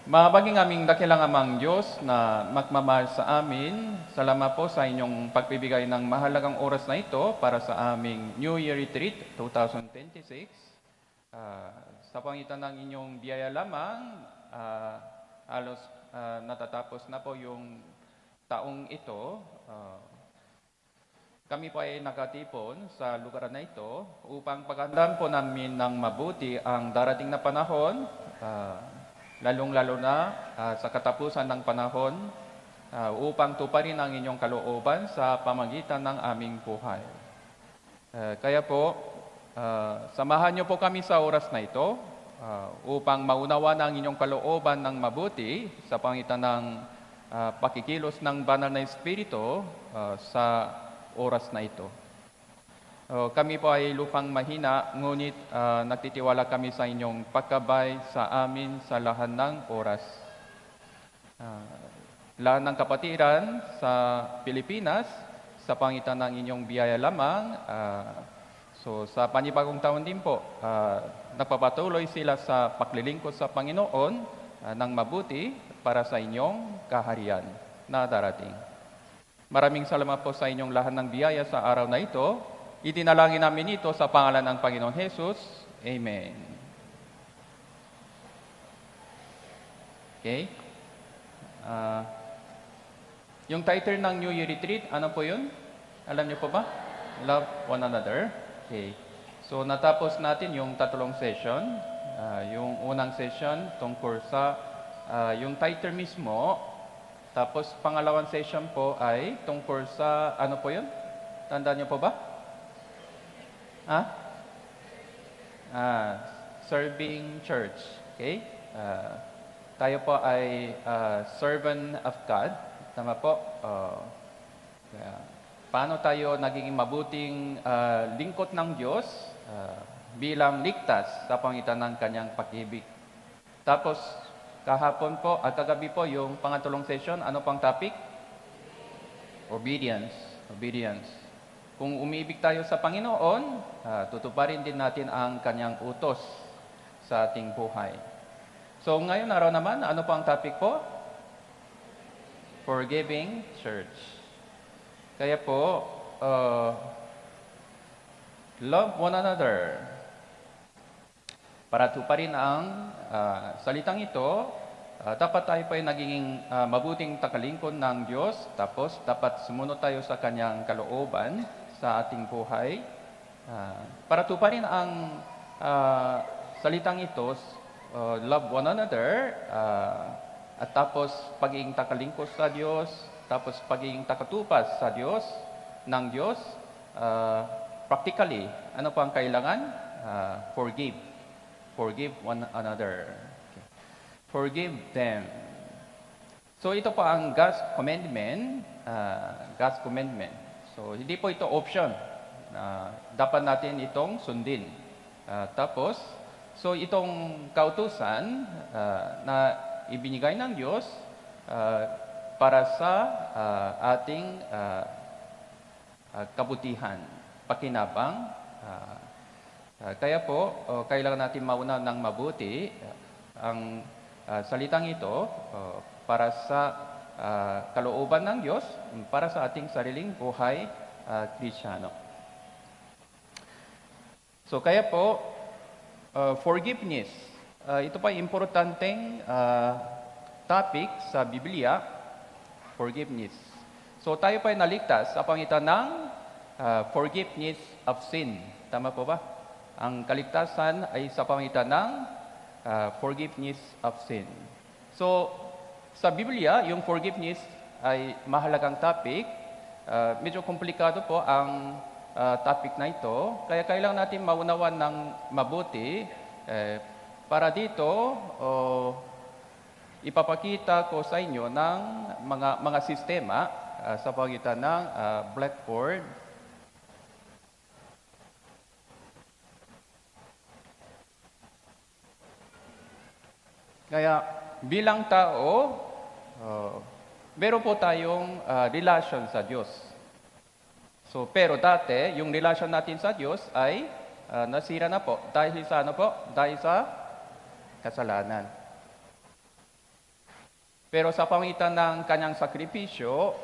Mabaging aming dakilang amang Diyos na magmamahal sa amin, salamat po sa inyong pagbibigay ng mahalagang oras na ito para sa aming New Year Retreat 2026. Sa pangitan ng inyong biyaya lamang, halos natatapos na po yung taong ito. Kami po ay nakatipon sa lugar na ito upang paghandaan po namin ng mabuti ang darating na panahon, lalong-lalo na sa katapusan ng panahon, upang tuparin ang inyong kalooban sa pamagitan ng aming buhay. Kaya po, samahan niyo po kami sa oras na ito upang maunawa ang inyong kalooban ng mabuti sa pangitan ng pakikilos ng banal na Espiritu sa oras na ito. Kami po ay lupang mahina, ngunit nagtitiwala kami sa inyong pagkabay sa amin sa lahat ng oras. Lahat ng kapatiran sa Pilipinas, sa pangitan ng inyong biyaya lamang, so sa panibagong taon din po, napapatuloy sila sa paglilingkod sa Panginoon ng mabuti para sa inyong kaharian na darating. Maraming salamat po sa inyong lahat ng biyaya sa araw na ito. Itinalangin namin ito sa pangalan ng Panginoong Jesus. Amen. Okay? Yung title ng New Year Retreat, ano po yun? Alam niyo po ba? Love one another. Okay. So natapos natin yung tatlong session. Yung unang session tungkol sa yung title mismo. Tapos pangalawang session po ay tungkol sa ano po yun? Tandaan niyo po ba? Serving church. Okay? Tayo po ay servant of God. Tama po? Paano tayo naging mabuting lingkod ng Diyos bilang ligtas sa pangitan ng kanyang pag-ibig. Tapos, kahapon po at kagabi po yung pangatlong session, ano pang topic? Obedience. Obedience. Kung umiibig tayo sa Panginoon, tutuparin din natin ang kanyang utos sa ating buhay. So ngayon araw naman, ano po ang topic po? Forgiving Church. Kaya po, love one another. Para tuparin ang salitang ito, dapat tayo pa ay naging mabuting takalingkod ng Diyos, tapos dapat sumunod tayo sa kanyang kalooban sa ating buhay. Para tuparin ang salitang ito, love one another, at tapos pagiging takalingkod sa Diyos, tapos pagiging takatupas sa Diyos, ng Diyos, practically, ano po ang kailangan? Forgive. Forgive one another. Okay. Forgive them. So ito po ang God's commandment. God's commandment. So, hindi po ito option. Dapat natin itong sundin. Tapos, so itong kautusan na ibinigay ng Diyos para sa ating kabutihan, pakinabang. Kaya po, kailangan natin mauna ng mabuti ang salitang ito para sa kalooban ng Diyos para sa ating sariling buhay Kristiyano. So kaya po, forgiveness. Ito pa importanteng topic sa Biblia, forgiveness. So tayo pa ay naligtas sa pangitan ng forgiveness of sin. Tama po ba? Ang kaligtasan ay sa pangitan ng forgiveness of sin. So, sa Biblia, yung forgiveness ay mahalagang topic. Medyo komplikado po ang topic na ito. Kaya kailangan natin maunawan ng mabuti. Para dito, ipapakita ko sa inyo ng mga sistema sa pagitan ng Blackboard. Kaya bilang tao, meron po tayong relasyon sa Diyos. So, pero dati, yung relasyon natin sa Diyos ay nasira na po. Dahil sa ano po? Dahil sa kasalanan. Pero sa pamagitan ng kanyang sakripisyo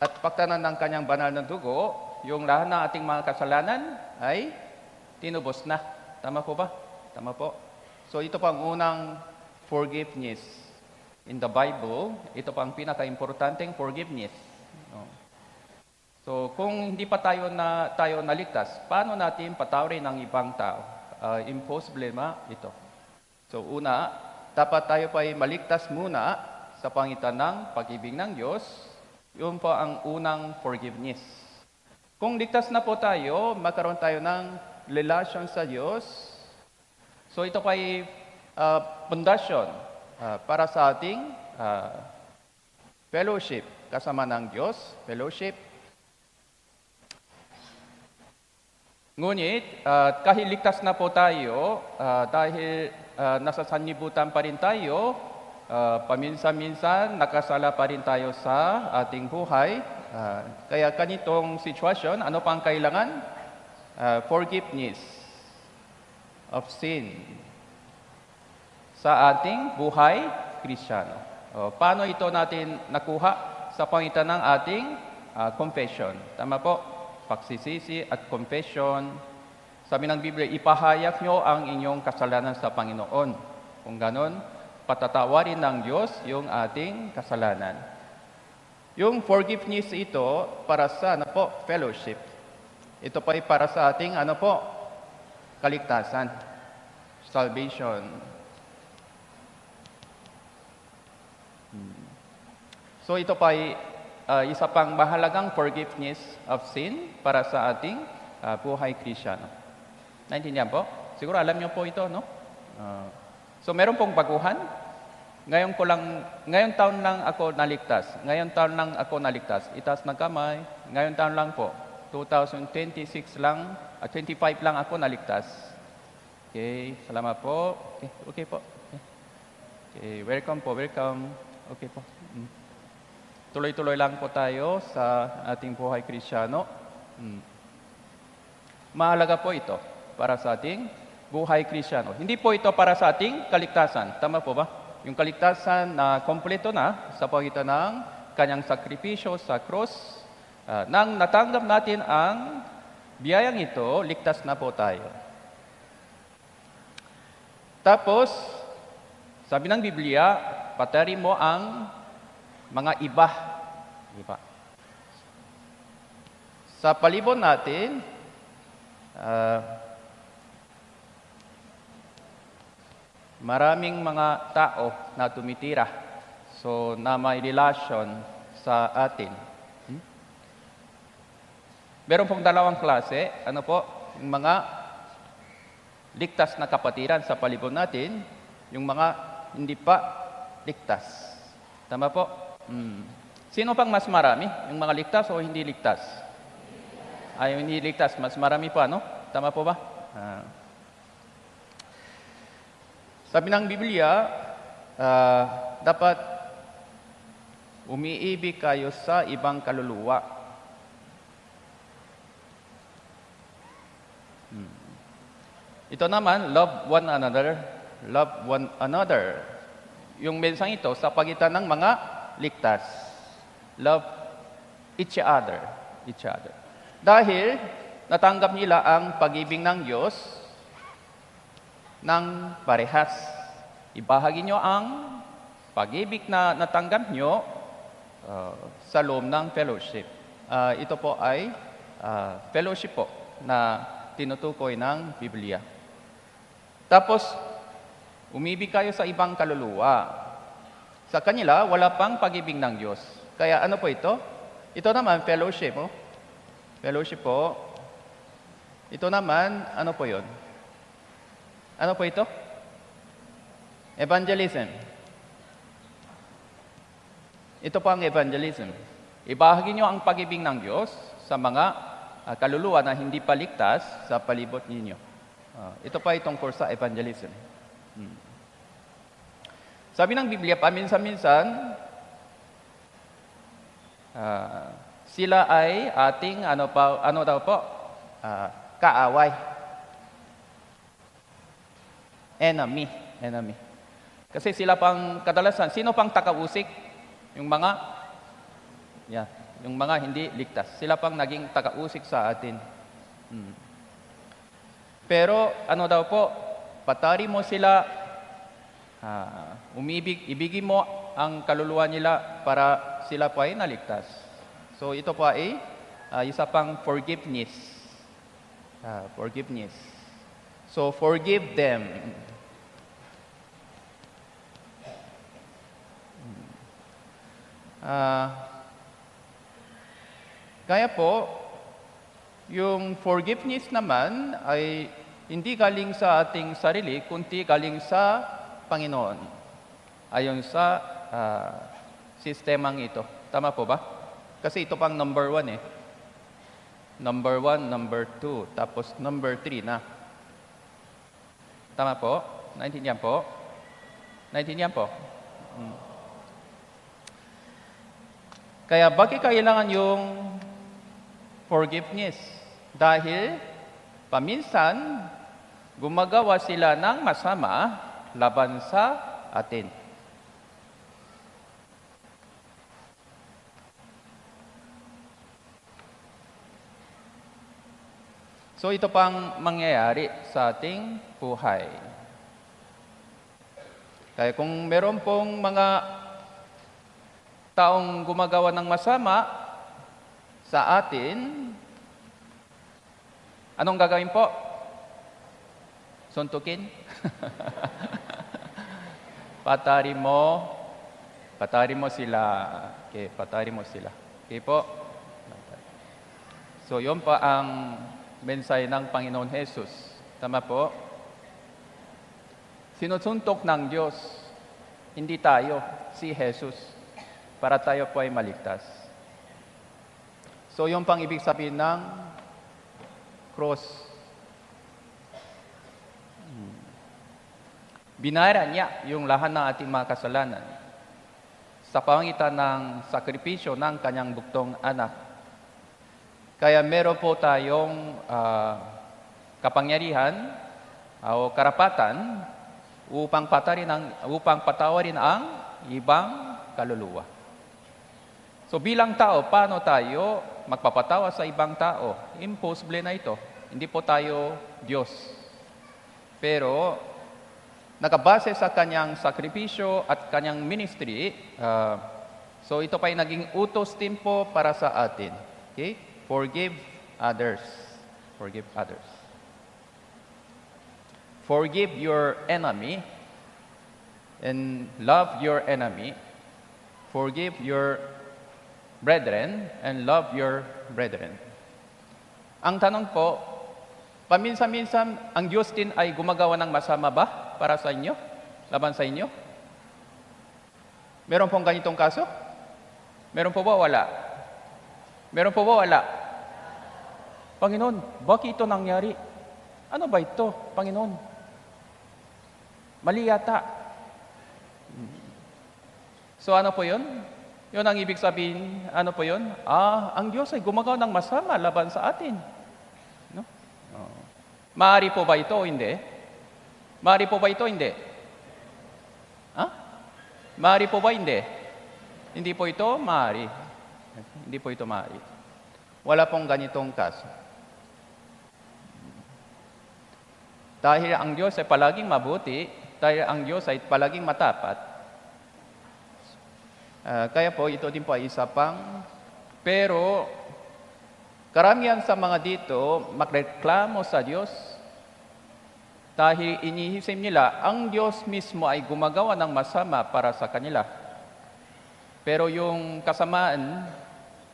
at pagtanan ng kanyang banal na dugo, yung lahat ng ating mga kasalanan ay tinubos na. Tama po ba? Tama po. So ito pa ang unang forgiveness in the Bible. Ito pa ang pinaka-importanteng forgiveness. No? So kung hindi pa tayo naligtas, paano natin patawarin ang ibang tao? Impossible ito. So una, dapat tayo pa ay maligtas muna sa pangitan ng pag-ibig ng Diyos. Yun po ang unang forgiveness. Kung ligtas na po tayo, magkaroon tayo ng relasyon sa Diyos. So ito pa ay pundasyon para sa ating fellowship kasama ng Diyos, fellowship. Ngunit kahit ligtas na po tayo, dahil nasa sanlibutan pa rin tayo, paminsan-minsan nakasala pa rin tayo sa ating buhay. Kaya ganitong sitwasyon, ano pa ang kailangan? Forgiveness of sin sa ating buhay Kristiyano. Paano ito natin nakuha? Sa pangitan ng ating confession. Tama po? Pagsisisi at confession. Sabi ng Biblia, ipahayag nyo ang inyong kasalanan sa Panginoon. Kung ganon, patatawarin ng Diyos yung ating kasalanan. Yung forgiveness ito para sa fellowship. Ito pa ay para sa ating kaligtasan. Salvation. So ito pa ay isa pang mahalagang forgiveness of sin para sa ating buhay Kristiyano. Naintindihan po? Siguro alam niyo po ito, no? So meron pong baguhan. Ngayong taon lang ako naligtas. Itaas ng kamay. Ngayong taon lang po. 2026 lang, 25 lang ako naligtas. Okay, salamat po. Okay po. Okay, welcome po, welcome. Okay po. Tuloy-tuloy lang po tayo sa ating buhay Kristiyano. Mahalaga po ito para sa ating buhay Kristiyano. Hindi po ito para sa ating kaligtasan. Tama po ba? Yung kaligtasan na kompleto na sa pagitan ng kanyang sakripisyo sa cross. Nang natanggap natin ang biyayang ito, ligtas na po tayo. Tapos, sabi ng Biblia, patawarin mo ang mga iba. Sa palibot natin, maraming mga tao na tumitira. So, na may relasyon sa atin. Meron pong dalawang klase. Ano po? Yung mga ligtas na kapatiran sa palibot natin, yung mga hindi pa ligtas. Tama po? Sino pang mas marami? Yung mga ligtas o hindi ligtas? Yung hindi ligtas, mas marami pa, no? Tama po ba? Sabi ng Biblia, dapat umiibig kayo sa ibang kaluluwa. Ito naman, love one another. Love one another. Yung mensang ito sa pagitan ng mga ligtas. Love each other. Each other. Dahil natanggap nila ang pag-ibig ng Diyos ng parehas. Ibahagi nyo ang pag-ibig na natanggap nyo sa loob ng fellowship. Ito po ay fellowship po na tinutukoy ng Biblia. Tapos, umibig kayo sa ibang kaluluwa. Sa kanila, wala pang pag-ibig ng Diyos. Kaya ano po ito? Ito naman, fellowship. Fellowship po. Ito naman, ano po yun? Ano po ito? Evangelism. Ito po ang evangelism. Ibahagi nyo ang pag-ibig ng Diyos sa mga kaluluwa na hindi paligtas sa palibot ninyo. Ito pa itong course sa evangelism. Sabi ng Biblia, paminsan-minsan, sila ay ating kaaway. Enemy. enemy. Kasi sila pang kadalasan, sino pang takausik? Yung mga, yung mga hindi ligtas. Sila pang naging takausik sa atin. Pero ano daw po, patari mo sila, ibigin mo ang kaluluwa nila para sila po ay naligtas. So ito po ay isa pang forgiveness. Forgiveness. So forgive them. Kaya po, yung forgiveness naman ay hindi galing sa ating sarili, kundi galing sa Panginoon. Ayon sa sistemang ito. Tama po ba? Kasi ito pang number 1 eh. Number 1, number 2, tapos number 3 na. Tama po? Naintindihan po? Naintindihan po? Kaya bakit kailangan yung forgiveness? Dahil paminsan gumagawa sila ng masama laban sa atin. So ito pang mangyayari sa ating buhay. Kaya kung meron pong mga taong gumagawa ng masama sa atin, anong gagawin po? Suntukin? Patari mo sila. Okay, patari mo sila. Okay po? So, yun pa ang mensahe ng Panginoon Jesus. Tama po? Sinusuntok ng Diyos, hindi tayo, si Jesus, para tayo po ay maligtas. So, yung pang ibig sabihin ng cross. Binayran niya yung lahat ng ating mga kasalanan sa pamagitan ng sakripisyo ng kanyang buktong anak. Kaya meron po tayong kapangyarihan o karapatan upang patawarin ang ibang kaluluwa. So bilang tao, paano tayo magpapatawa sa ibang tao? Impossible na ito. Hindi po tayo Diyos. Pero nakabase sa kanyang sakripisyo at kanyang ministry, so ito pa ay naging utos din po para sa atin. Okay? Forgive others. Forgive others. Forgive your enemy and love your enemy. Forgive your brethren and love your brethren. Ang tanong po, paminsan-minsan ang Diyos din ay gumagawa ng masama ba para sa inyo? Laban sa inyo? Meron pong ganitong kaso? Meron po ba wala? Meron po ba wala? Panginoon, bakit ito nangyari? Ano ba ito, Panginoon? Mali yata. So ano po yun? Yun ang ibig sabihin, ano po yun? Ang Diyos ay gumagawa ng masama laban sa atin. No? Maaari po ba ito o hindi? Maaari po ba ito o hindi? Maaari po ba hindi? Hindi po ito maaari. Hindi po ito maaari. Wala pong ganitong kaso. Dahil ang Diyos ay palaging mabuti, dahil ang Diyos ay palaging matapat, kaya po ito din po ay isa pang, pero karamihan sa mga dito magreklamo sa Diyos dahil iniisip nila ang Diyos mismo ay gumagawa ng masama para sa kanila. Pero yung kasamaan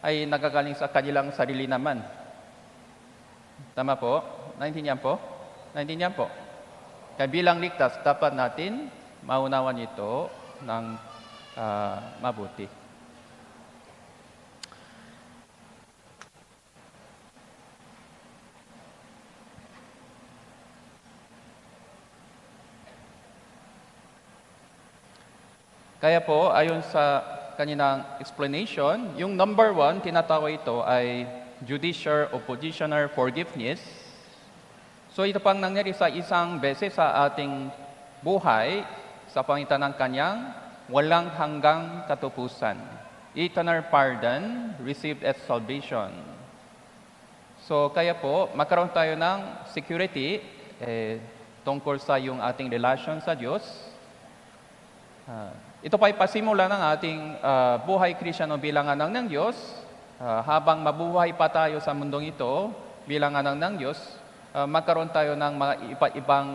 ay nagagaling sa kanilang sarili naman. Tama po? Naintindihan po? Naintindihan po? Kaya bilang ligtas, dapat natin maunawan ito ng mabuti. Kaya po, ayon sa kaninang explanation, yung number 1, tinatawag ito ay judicial o positional forgiveness. So ito pang nangyari sa isang beses sa ating buhay sa pangitan ng kanyang walang hanggang katupusan. Eternal pardon received as salvation. So kaya po, magkaroon tayo ng security tungkol sa yung ating relasyon sa Diyos. Ito pa ay pasimula ng ating buhay Kristiyano bilang anak ng Diyos. Habang mabuhay pa tayo sa mundong ito bilang anak ng Diyos, magkaroon tayo ng mga iba't ibang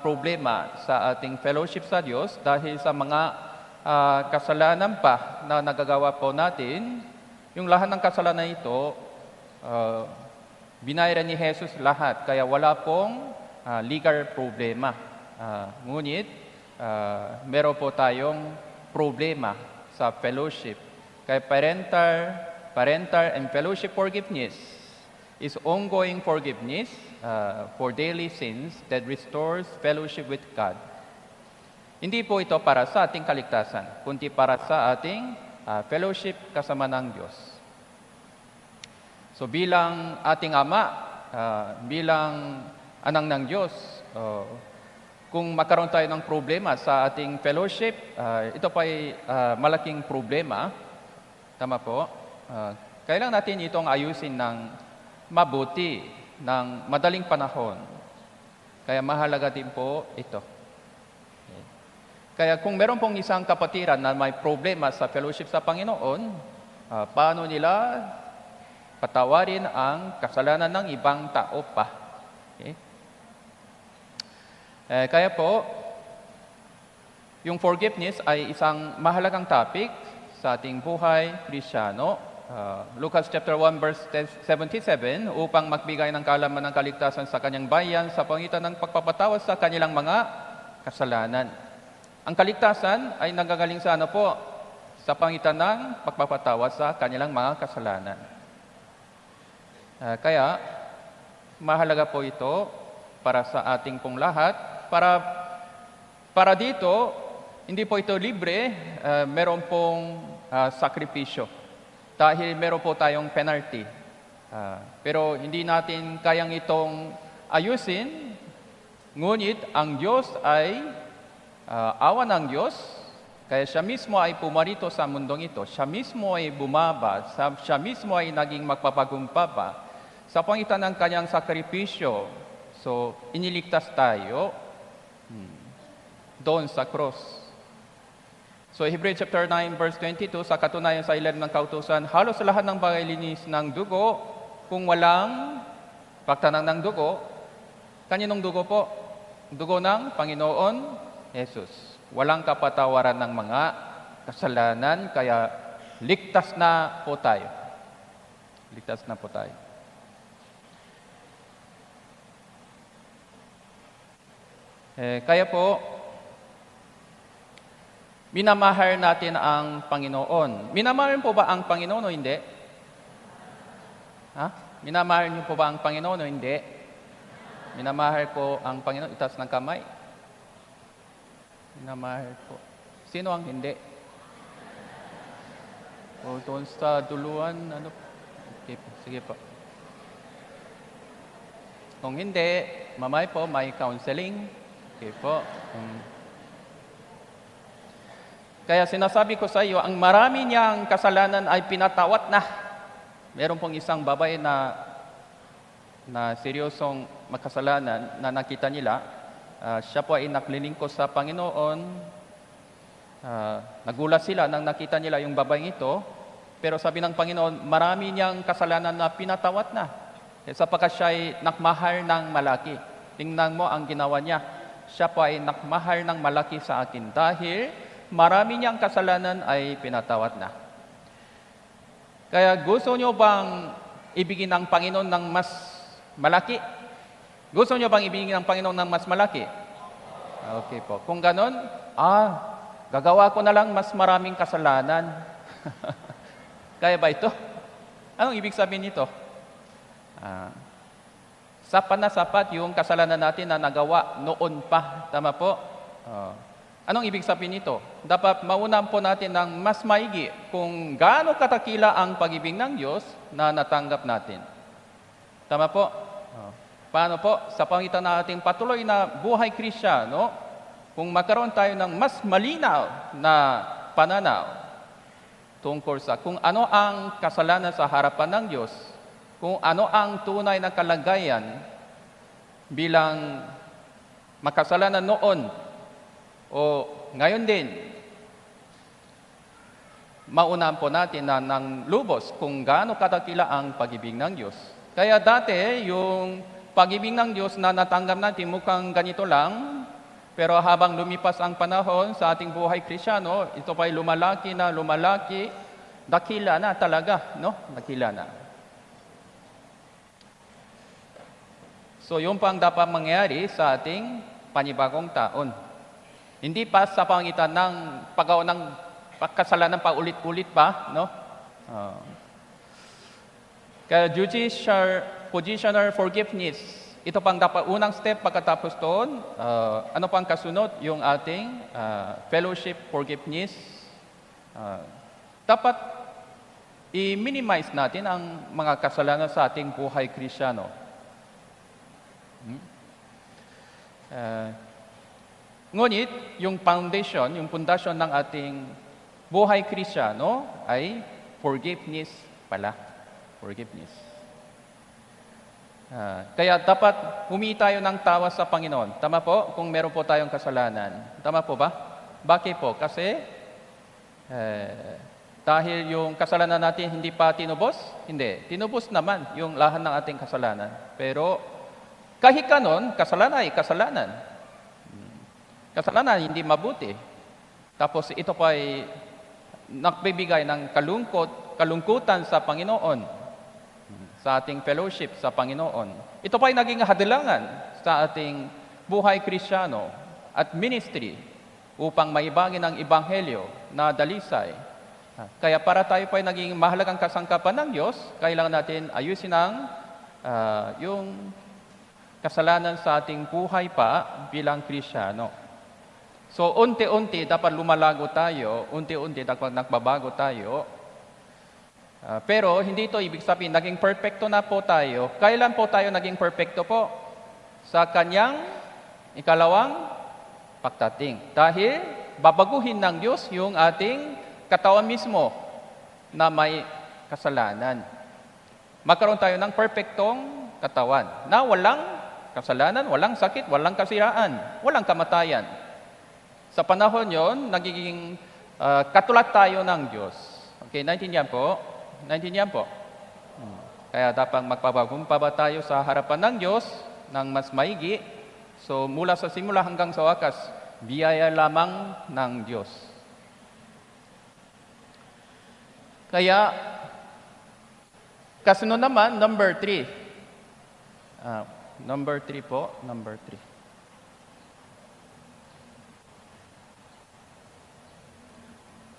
problema sa ating fellowship sa Diyos dahil sa mga kasalanan pa na nagagawa po natin. Yung lahat ng kasalanan ito, binayaran ni Jesus lahat, kaya wala pong legal problema. Ngunit, meron po tayong problema sa fellowship. Kaya parental and fellowship forgiveness is ongoing forgiveness for daily sins that restores fellowship with God. Hindi po ito para sa ating kaligtasan, kundi para sa ating fellowship kasama ng Diyos. So bilang ating Ama, bilang anak ng Diyos, kung magkaroon tayo ng problema sa ating fellowship, ito pa ay malaking problema. Tama po? Kailangan natin itong ayusin ng mabuti, ng madaling panahon. Kaya mahalaga din po ito. Kaya kung meron pong isang kapatiran na may problema sa fellowship sa Panginoon, paano nila patawarin ang kasalanan ng ibang tao pa? Okay? Kaya po, yung forgiveness ay isang mahalagang topic sa ating buhay Kristiyano. Lucas chapter 1 verse 77, upang magbigay ng kaalaman ng kaligtasan sa kanyang bayan sa pangitan ng pagpapatawad sa kanilang mga kasalanan. Ang kaligtasan ay nanggagaling sa ano po? Sa pangitan ng pagpapatawad sa kanilang mga kasalanan. Kaya, mahalaga po ito para sa ating pong lahat. Para dito, hindi po ito libre, meron pong sakripisyo. Dahil meron po tayong penalty. Pero hindi natin kayang itong ayusin, ngunit ang Diyos ay awa ng Diyos, kaya siya mismo ay pumarito sa mundong ito. Siya mismo ay bumaba, siya mismo ay naging magpapagumpaba sa pangitan ng kanyang sakripisyo. So, iniligtas tayo doon sa cross. So, Hebrews chapter 9, verse 22, sa katunayan sa ilalim ng kautusan, halos lahat ng bagay linis ng dugo, kung walang pagtanang ng dugo, kaninong dugo po? Dugo ng Panginoon Jesus. Walang kapatawaran ng mga kasalanan, kaya ligtas na po tayo. Ligtas na po tayo. Kaya po, minamahal natin ang Panginoon. Minamahal po ba ang Panginoon o hindi? Minamahal niyo po ba ang Panginoon o hindi? Minamahal ko ang Panginoon. Itaas ng kamay. Minamahal po. Sino ang hindi? O doon sa duluan, ano? Okay, sige po. Kung hindi, mamay po, may counseling. Okay po. Kaya sinasabi ko sa iyo, ang marami niyang kasalanan ay pinatawat na. Meron pong isang babae na seryosong makasalanan na nakita nila. Siya po ay naglilingkod sa Panginoon. Nagulat sila nang nakita nila yung babaeng ito. Pero sabi ng Panginoon, marami niyang kasalanan na pinatawat na. Sapagkat siya ay nakmahal ng malaki. Tingnan mo ang ginawa niya. Siya po ay nakmahal ng malaki sa atin dahil marami niyang kasalanan ay pinatawat na. Kaya gusto niyo bang ibigin ng Panginoon ng mas malaki? Gusto niyo bang ibigin ng Panginoon ng mas malaki? Okay po. Kung ganon, gagawa ko na lang mas maraming kasalanan. Kaya ba ito? Anong ibig sabihin nito? Sapat na sapat yung kasalanan natin na nagawa noon pa. Tama po? Anong ibig sabihin nito? Dapat maunahan po natin ng mas maigi kung gaano katakila ang pag-ibig ng Diyos na natanggap natin. Tama po? Paano po? Sa pangitan ng ating patuloy na buhay Kristiyano, kung magkaroon tayo ng mas malinaw na pananaw tungkol sa kung ano ang kasalanan sa harapan ng Diyos, kung ano ang tunay na kalagayan bilang makasalanan noon o ngayon din, maunahan po natin na ng lubos kung gaano kadakila ang pag-ibig ng Diyos. Kaya dati, yung pag-ibig ng Diyos na natanggap natin mukhang ganito lang, pero habang lumipas ang panahon sa ating buhay Kristiyano, ito pa'y lumalaki na lumalaki, dakila na talaga, no? Dakila na. So, yung pang dapat mangyari sa ating panibagong taon. Hindi pa sa pangitan ng paggawa ng kasalanan paulit-ulit pa, no? Kaya positional forgiveness, ito pang dapat unang step pagkatapos doon. Ano pang kasunod? Yung ating fellowship forgiveness. Dapat i-minimize natin ang mga kasalanan sa ating buhay Kristiyano. Ngunit, yung foundation, yung pundasyon ng ating buhay Kristiyano ay forgiveness pala. Forgiveness. Kaya dapat humingi tayo ng tawa sa Panginoon. Tama po? Kung meron po tayong kasalanan. Tama po ba? Bakit po? Kasi dahil yung kasalanan natin hindi pa tinubos? Hindi. Tinubos naman yung lahat ng ating kasalanan. Pero kahit kanon, kasalanan ay kasalanan. Kasalanan hindi mabuti. Tapos ito pa ay nagbibigay ng kalungkutan sa Panginoon. Sa ating fellowship sa Panginoon. Ito pa ay naging hadilangan sa ating buhay Kristiyano at ministry upang maibagin ang Ebanghelyo na dalisay. Kaya para tayo pa ay naging mahalagang kasangkapan ng Diyos, kailangan natin ayusin ang yung kasalanan sa ating buhay pa bilang Kristiyano. So, unti-unti dapat lumalago tayo, unti-unti dapat nagbabago tayo. Pero hindi ito ibig sabihin, naging perfecto na po tayo. Kailan po tayo naging perfecto po? Sa kanyang ikalawang pagdating. Dahil babaguhin ng Diyos yung ating katawan mismo na may kasalanan. Magkaroon tayo ng perfectong katawan na walang kasalanan, walang sakit, walang kasiraan, walang kamatayan. Sa panahon yon, nagiging katulad tayo ng Diyos. Okay, naintindihan po? Naintindihan po? Kaya dapat magpapagumpaba tayo sa harapan ng Diyos ng mas maigi. So, mula sa simula hanggang sa wakas, biyaya lamang ng Diyos. Kaya, kasunod naman, number 3. Number 3 po, number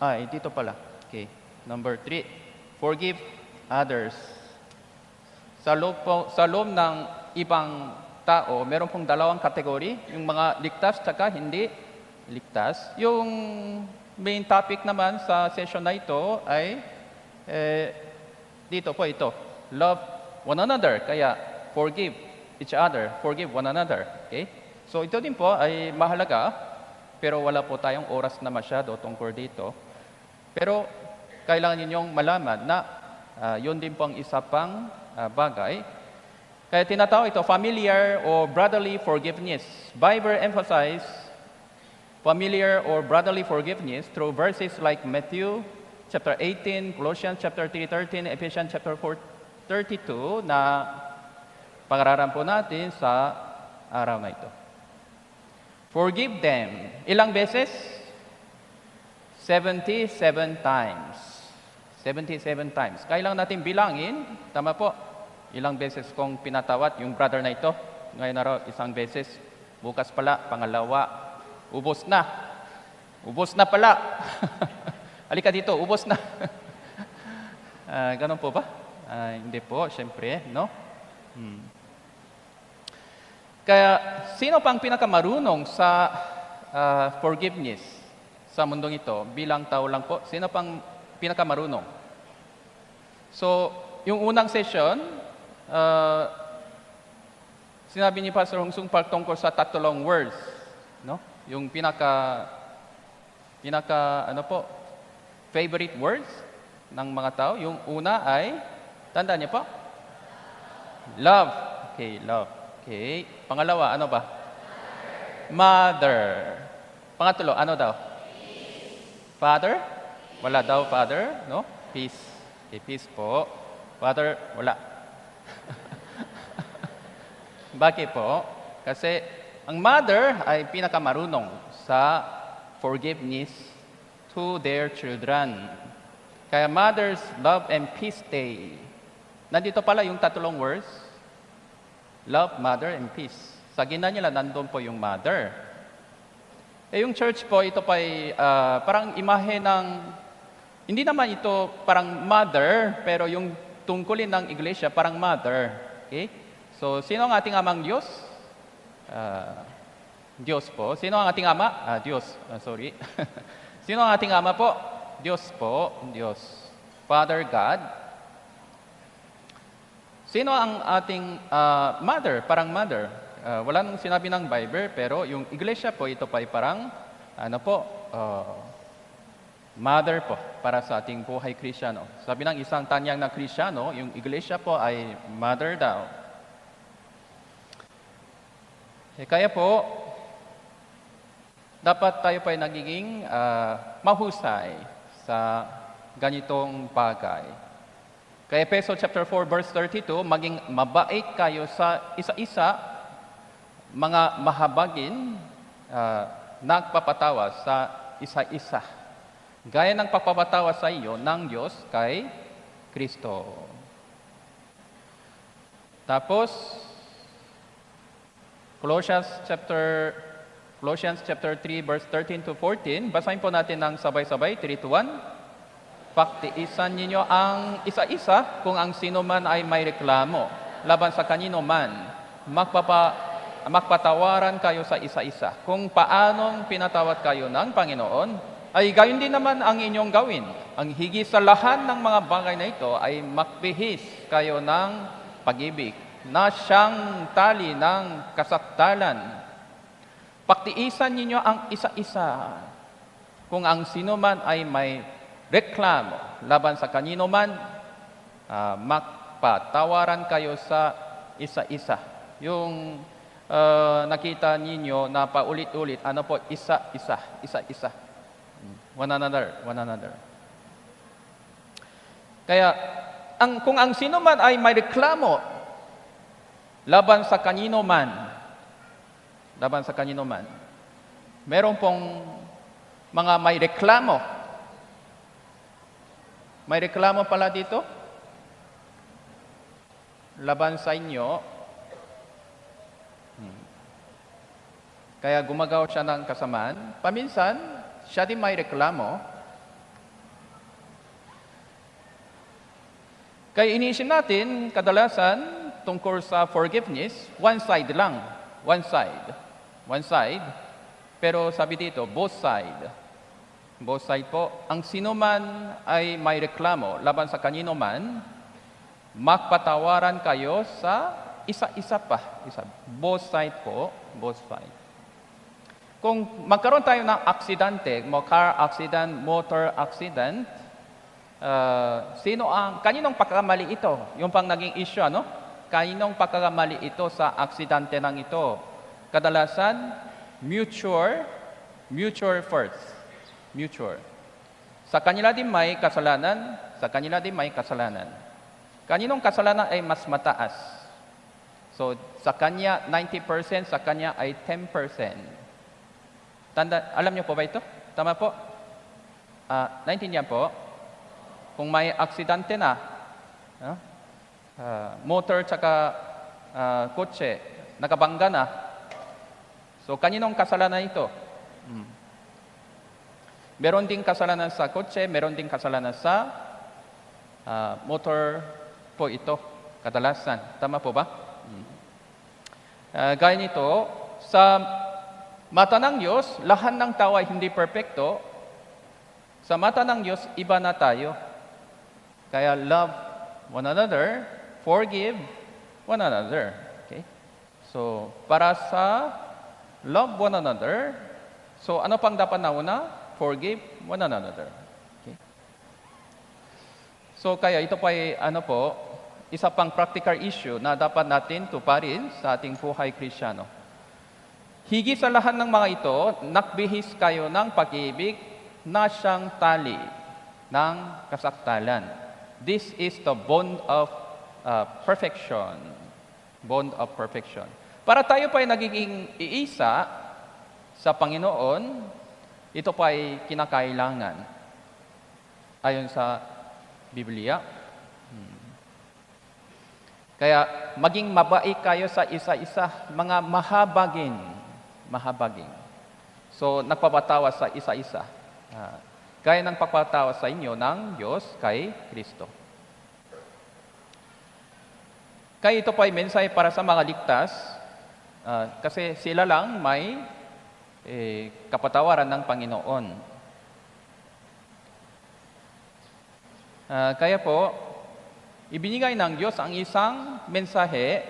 3. Dito pala. Okay, number 3. Forgive others. Sa loob ng ibang tao, meron pong dalawang kategory, yung mga ligtas at hindi ligtas. Yung main topic naman sa session na ito ay dito po ito, love one another. Kaya forgive each other, forgive one another. Okay? So ito din po ay mahalaga, pero wala po tayong oras na masyado tungkol dito. Pero kailangan ninyong malaman na yun din po ang isa pang bagay. Kaya tinatawag ito familiar or brotherly forgiveness. Bible emphasize familiar or brotherly forgiveness through verses like Matthew chapter 18, Colossians chapter 3:13, Ephesians chapter 4:32 na pag-aralan po natin sa araw na ito. Forgive them. Ilang beses? 77 times. 77 times. Kailangan natin bilangin, tama po, ilang beses kong pinatawad yung brother na ito. Ngayon araw, isang beses. Bukas pala, pangalawa. Ubos na. Ubos na pala. Halika dito, ubos na. Ganon po ba? Hindi po, syempre, no? Kaya, sino pang pinakamarunong sa forgiveness sa mundong ito? Bilang tao lang po, sino pang pinakamarunong? So, yung unang session, sinabi ni Pastor Hong Sung Park tungkol sa tatlong words, no? yung pinaka ano po, favorite words ng mga tao. Yung una ay, tandaan niyo po? Love. Okay, love. Okay. Pangalawa, ano ba? Mother. Pangatlo, ano daw? Father? Wala daw father, no? Peace. Okay, peace po. Father, wala. Bakit po? Kasi ang mother ay pinakamarunong sa forgiveness to their children. Kaya mothers love and peace day. Nandito pala yung tatlong words. Love, mother, and peace. Sa gina nila, nandun po yung mother. Yung church po, ito pa ay parang imahe ng, hindi naman ito parang mother, pero yung tungkulin ng iglesia, parang mother. Okay? So, sino ang ating amang Diyos? Diyos po. Sino ang ating ama? Diyos. Sorry. Sino ang ating ama po? Diyos po. Diyos. Father God. Sino ang ating mother? Parang mother. Wala nang sinabi ng Bible, pero yung iglesia po, ito pa ay parang, mother po para sa ating buhay Kristiyano. Sabi ng isang tanyag na Kristiyano, yung iglesia po ay mother daw. Kaya po, dapat tayo pa ay nagiging mahusay sa ganitong bagay. Kaya Efeso chapter 4 verse 32, maging mabait kayo sa isa-isa, mga mahabagin, nagpapatawa sa isa-isa. Gaya ng pagpapatawa sa iyo ng Diyos kay Kristo. Tapos, Colossians chapter 3 verse 13 to 14, basahin po natin ng sabay-sabay, 3 to 1. Paktiisan ninyo ang isa-isa kung ang sino man ay may reklamo laban sa kanino man. Magpatawaran kayo sa isa-isa. Kung paanong pinatawad kayo ng Panginoon, ay gayon din naman ang inyong gawin. Ang higit sa lahat ng mga bagay na ito ay makbihis kayo ng pag-ibig na siyang tali ng kasakdalan. Paktiisan ninyo ang isa-isa. Kung ang sino man ay may reklamo laban sa kanino man, magpatawaran kayo sa isa-isa. Yung nakita ninyo na paulit-ulit, ano po, isa-isa, isa-isa. One another. Kaya, kung ang sino man ay may reklamo laban sa kanino man, meron pong mga may reklamo. May reklamo pala dito laban sa inyo. Kaya gumagawa siya ng kasamaan. Paminsan, siya din may reklamo. Kaya iniisip natin, kadalasan, tungkol sa forgiveness, one side lang. One side. Pero sabi dito, both side. Both side po. Ang sino man ay may reklamo laban sa kanino man, magpatawaran kayo sa isa-isa pa. Both side po. Both side. Kung magkaroon tayo ng aksidente, car accident, motor accident, kaninong pagkakamali ito? Yung pang naging issue, ano? Kaninong pagkakamali ito sa aksidente ng ito? Kadalasan, mutual first. Mutual. Sa kanila din may kasalanan, Kaninong kasalanan ay mas mataas? So, sa kanya 90%, sa kanya ay 10%. Alam niyo po ba ito? Tama po? Naintindihan po? Kung may aksidente na, motor tsaka kotse, nakabangga na, so kaninong kasalanan ito? Meron ding kasalanan sa kotse, meron ding kasalanan sa motor po ito, kadalasan. Tama po ba? Gaya nito, sa mata ng Diyos, lahat ng tao ay hindi perfecto. Sa mata ng Diyos, iba na tayo. Kaya love one another, forgive one another. Okay? So, para sa love one another, So ano pang dapat nauna? Forgive one another. Okay. So kaya ito pa ay isa pang practical issue na dapat natin tuparin sa ating buhay Kristiyano. Higit sa lahat ng mga ito, nagbihis kayo ng pag-ibig na siyang tali ng kasaktalan. This is the bond of perfection. Bond of perfection. Para tayo pa ay nagiging iisa sa Panginoon, ito pa ay kinakailangan. Ayon sa Biblia. Kaya maging mabait kayo sa isa-isa, mga mahabagin. So, nagpapatawa sa isa-isa. Gaya ng pagpapatawa sa inyo ng Diyos kay Kristo. Kaya ito pa ay mensahe para sa mga ligtas, kasi sila lang may kapatawaran ng Panginoon. Kaya po, ibinigay ng Diyos ang isang mensahe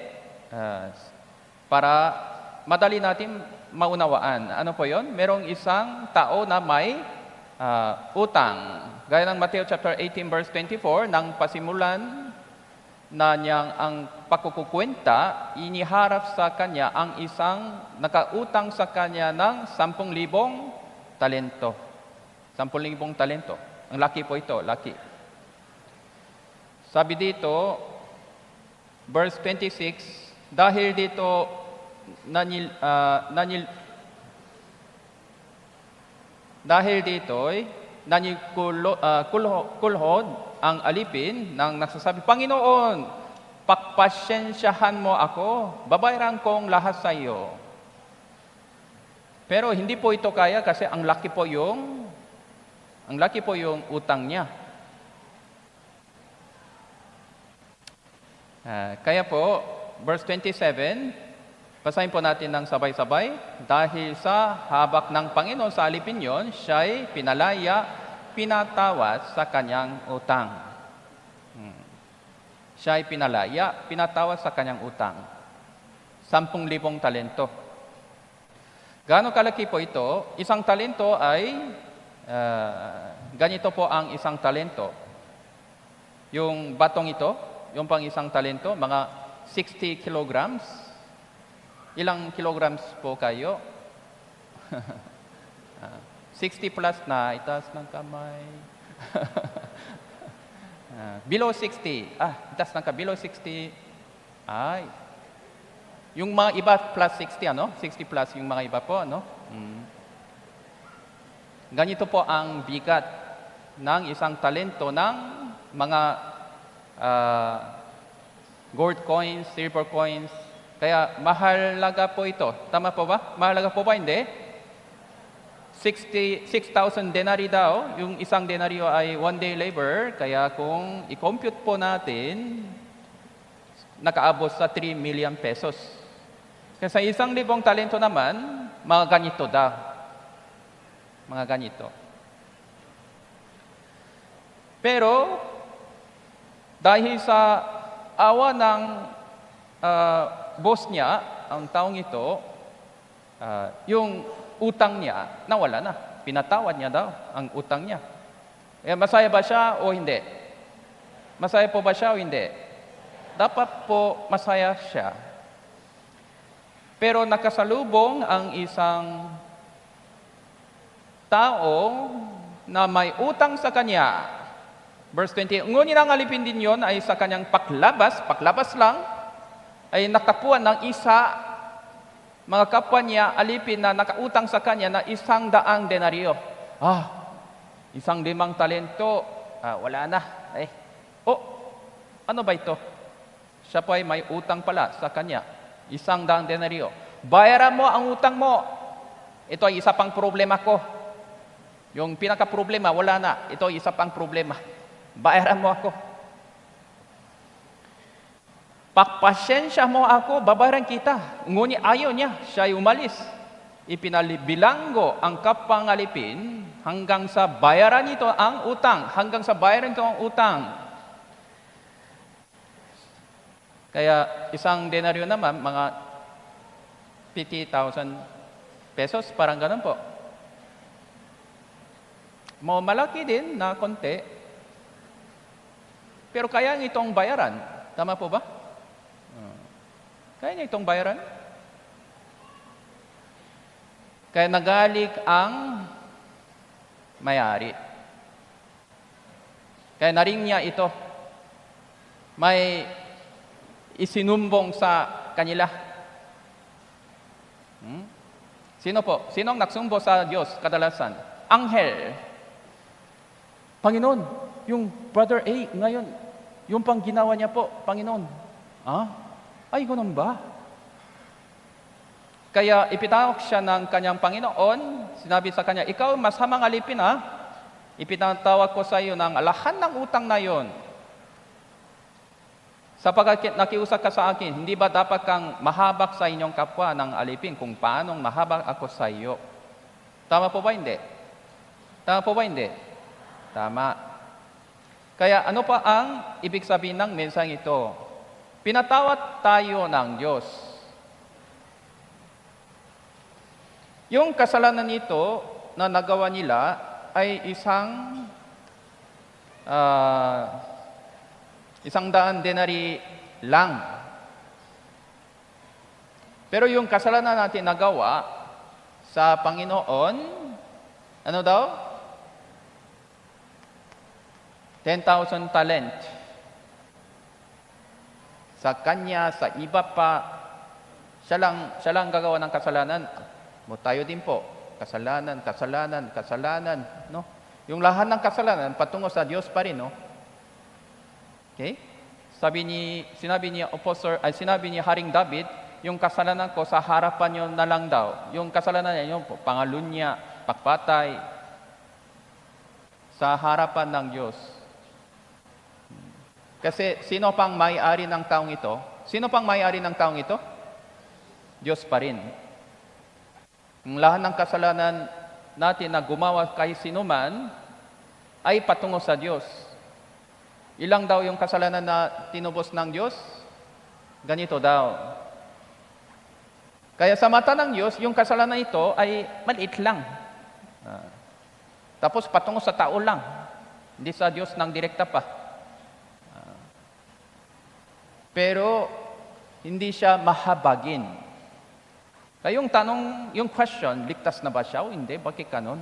para madali natin maunawaan. Ano po yon? Merong isang tao na may utang. Gaya ng Matthew chapter 18 verse 24, nang pasimulan na niyang ang pagkukukwenta, iniharap sa kanya ang isang nakautang sa kanya ng 10,000 talento. 10,000 talento. Ang laki po ito, laki. Sabi dito, verse 26, dahil dito kulhod ang alipin ng nagsasabi, Panginoon, pagpasyensyahan mo ako, babayaran kong lahat sa iyo. Pero hindi po ito kaya kasi ang laki po yung utang niya. Kaya po, verse 27, basahin po natin ng sabay-sabay. Dahil sa habak ng Panginoon sa alipin yon, siya'y pinatawad sa kanyang utang. Siya'y pinatawad sa kanyang utang. 10,000 talento. Gaano kalaki po ito? Isang talento ay, ganito po ang isang talento. Yung batong ito, yung pang isang talento, mga 60 kilograms. Ilang kilograms po kayo? 60 plus na, itaas ng kamay. Below 60. Itaas ng kamay, below 60. Ay. Yung mga iba plus 60, 60 plus yung mga iba po, Ganito po ang bigat ng isang talento ng mga gold coins, silver coins. Kaya mahalaga po ito. Tama po ba? Mahalaga po ba? Hindi. 6,000 denarii daw. Yung isang denaryo ay 1 day labor. Kaya kung i-compute po natin, nakaabot sa 3 million pesos. Kasi 1,000 talento naman, mga ganito daw. Mga ganito. Pero, dahil sa awa ng boss niya, ang taong ito, yung utang niya, nawala na. Pinatawad niya daw ang utang niya. Masaya ba siya o hindi? Masaya po ba siya o hindi? Dapat po masaya siya. Pero nakasalubong ang isang tao na may utang sa kanya. Verse 20, ngunit ang alipin din yon ay sa kanyang paglabas lang, ay natapuan ng mga kapwa niya, alipin na nakautang sa kanya na 100 denaryo. 1,000 talento, wala na. Ano ba ito? Siya po ay may utang pala sa kanya, 100 denaryo. Bayaran mo ang utang mo. Ito ay isa pang problema ko. Yung pinaka-problema, wala na. Ito ay isa pang problema. Bayaran mo ako. Pagpasyensya mo ako, babayaran kita. Ngunit ayaw niya, siya ay umalis. Ipinalibilanggo ang kapangalipin hanggang sa bayaran nito ang utang. Hanggang sa bayaran nito ang utang. Kaya 1 denaryo naman, mga 50,000 pesos, parang ganun po. malaki din na konti, pero kaya niya itong bayaran. Tama po ba? Kaya niya itong bayaran. Kaya nagalik ang may-ari. Kaya naring niya ito. May isinumbong sa kanila. Sino po? Sinong nagsumbo sa Diyos kadalasan? Anghel. Panginoon, yung brother A ngayon, yung pang ginawa niya po, Panginoon. Ay, ganun ba? Kaya ipinatawag siya ng kanyang Panginoon, sinabi sa kanya, ikaw masamang alipin ipinatawag ko sa iyo ng lahat ng utang na yon. Sapagkat nakiusap ka sa akin, hindi ba dapat kang mahabak sa inyong kapwa ng alipin kung paanong mahabak ako sa iyo? Tama po ba hindi? Tama po ba hindi? Tama. Kaya ano pa ang ibig sabihin ng mensaheng ito? Pinatawad tayo ng Diyos. Yung kasalanan nito na nagawa nila ay isang 100 denary lang. Pero yung kasalanan natin nagawa sa Panginoon, ano daw? 10,000 talent. Sa kanya, sa iba pa, siya lang gagawa ng kasalanan. Tayo din po, kasalanan, no? Yung lahat ng kasalanan patungo sa Diyos pa rin, no? Okay? Sinabi ni Haring David, yung kasalanan ko sa harapan niyo na lang daw. Yung kasalanan niya, yung pangalunya, pagpatay, sa harapan ng Diyos. Kasi sino pang may-ari ng taong ito? Sino pang may-ari ng taong ito? Diyos pa rin. Ang lahat ng kasalanan natin na gumawa kay sinuman ay patungo sa Diyos. Ilang daw yung kasalanan na tinubos ng Diyos? Ganito daw. Kaya sa mata ng Diyos, yung kasalanan ito ay maliit lang. Tapos patungo sa tao lang. Hindi sa Diyos ng direkta pa. Pero hindi siya mahabagin. Kaya yung question, ligtas na ba siya o hindi? Bakit kanon?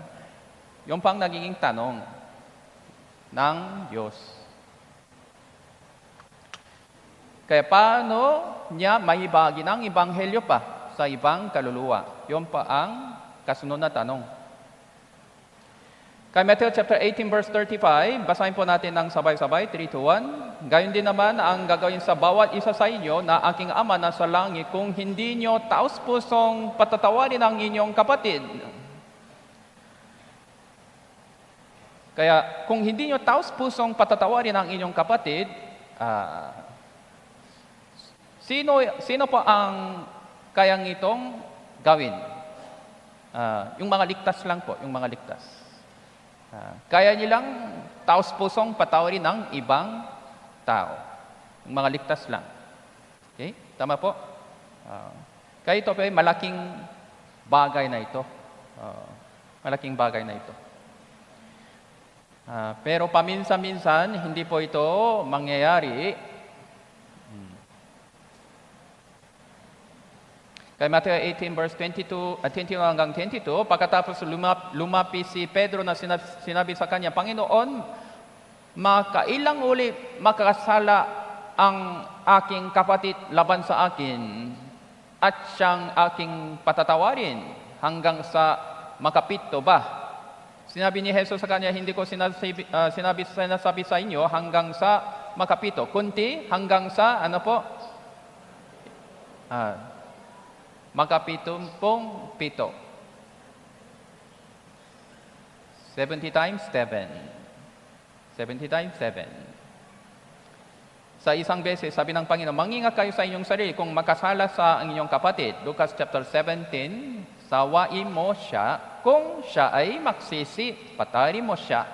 Yung pang nagiging tanong ng Diyos. Kaya paano niya maibagi ng ebanghelyo pa sa ibang kaluluwa? Yung pa ang kasunod na tanong. Kay Matthew chapter 18 verse 35, basahin po natin ng sabay-sabay, 3 to 1. Gayon din naman ang gagawin sa bawat isa sa inyo na aking Ama na sa langit kung hindi nyo taos-pusong patatawarin ang inyong kapatid. Kaya kung hindi nyo taos-pusong patatawarin ang inyong kapatid, sino po ang kayang itong gawin? Yung mga ligtas lang po, yung mga ligtas. Kaya nilang taos-pusong patawarin ng ibang tao. Yung mga ligtas lang. Okay? Tama po? Kaya ito po ay malaking bagay na ito. Malaking bagay na ito. Pero paminsan-minsan, hindi po ito mangyayari. Kay Matthew 18 verse 21 hanggang 22, pagkatapos lumapi si Pedro na sinabi sa kanya, Panginoon, makailang uli makakasala ang aking kapatid laban sa akin at siyang aking patatawarin hanggang sa makapito ba? Sinabi ni Jesus sa kanya, hindi ko sinasabi sa inyo hanggang sa makapito, kundi hanggang sa, makapitumpong pito. 70 times 7. 70 times 7. Sa isang beses, sabi ng Panginoon, mangingat kayo sa inyong sarili kung makasala sa inyong kapatid. Lucas chapter 17, sawain mo siya. Kung siya ay magsisi, patawarin mo siya.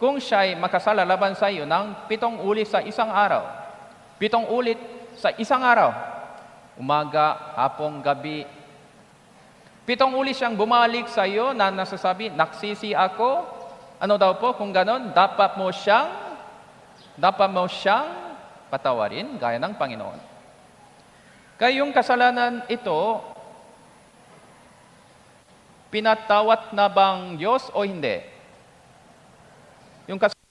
Kung siya ay makasala laban sa iyo ng 7 ulit sa isang araw. 7 ulit sa isang araw. Umaga, hapong, gabi. 7 ulit siyang bumalik sa iyo na nasasabi, nagsisi ako, Ano daw po kung ganon? Dapat mo siyang patawarin gaya ng Panginoon. Kaya yung kasalanan ito, pinatawat na bang Diyos o hindi? Yung kasalanan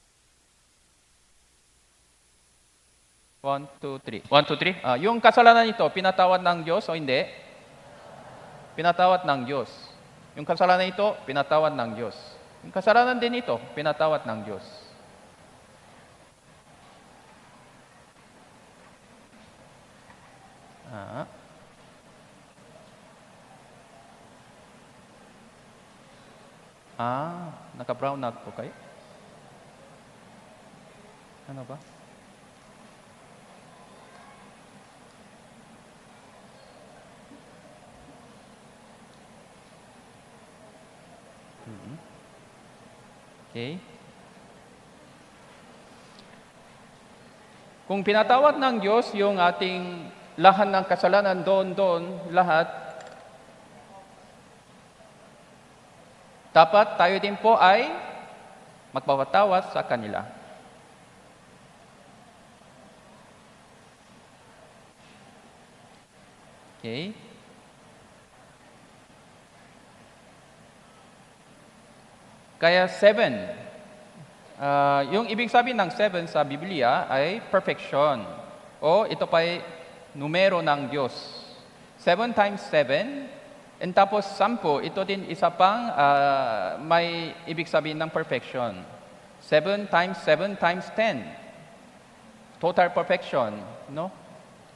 1, 2, 3. 1, 2, 3. Yung kasalanan ito, pinatawad ng Diyos o hindi? Pinatawad ng Diyos. Yung kasalanan ito, pinatawad ng Diyos. Yung kasalanan din ito, pinatawad ng Diyos. Naka-brown na po kayo? Ano ba? Okay. Kung pinatawad ng Diyos yung ating lahat ng kasalanan doon, lahat, dapat tayo din po ay magpapatawad sa kanila. Okay? Kaya 7. Yung ibig sabihin ng 7 sa Biblia ay perfection. O ito pa ay numero ng Diyos. 7 times 7. And tapos 10, ito din isa pang may ibig sabihin ng perfection. 7 times 7 times 10. Total perfection. No?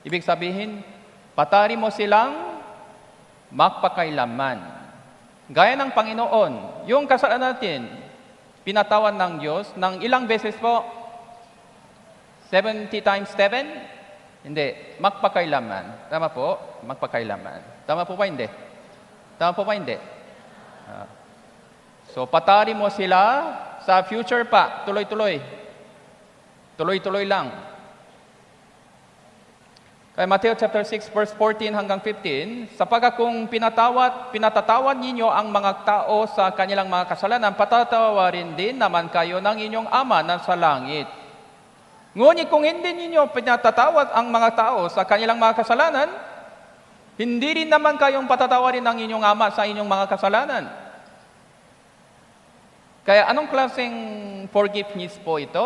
Ibig sabihin, patari mo silang magpakailanman. Gaya ng Panginoon, yung kasalanan natin, pinatawan ng Diyos ng ilang beses po? 70 times 7? Hindi, magpakailanman. Tama po? Magpakailanman. Tama po ba hindi? Tama po ba hindi? So, patari mo sila sa future pa. Tuloy-tuloy. Tuloy-tuloy lang. Kaya Matthew chapter 6 verse 14 hanggang 15, sapagkat kung pinatatawad ninyo ang mga tao sa kanilang mga kasalanan, patatawarin din naman kayo ng inyong Ama na sa langit. Ngunit kung hindi ninyo pinatatawad ang mga tao sa kanilang mga kasalanan, hindi rin naman kayong patatawarin ng inyong Ama sa inyong mga kasalanan. Kaya anong klaseng forgiveness po ito?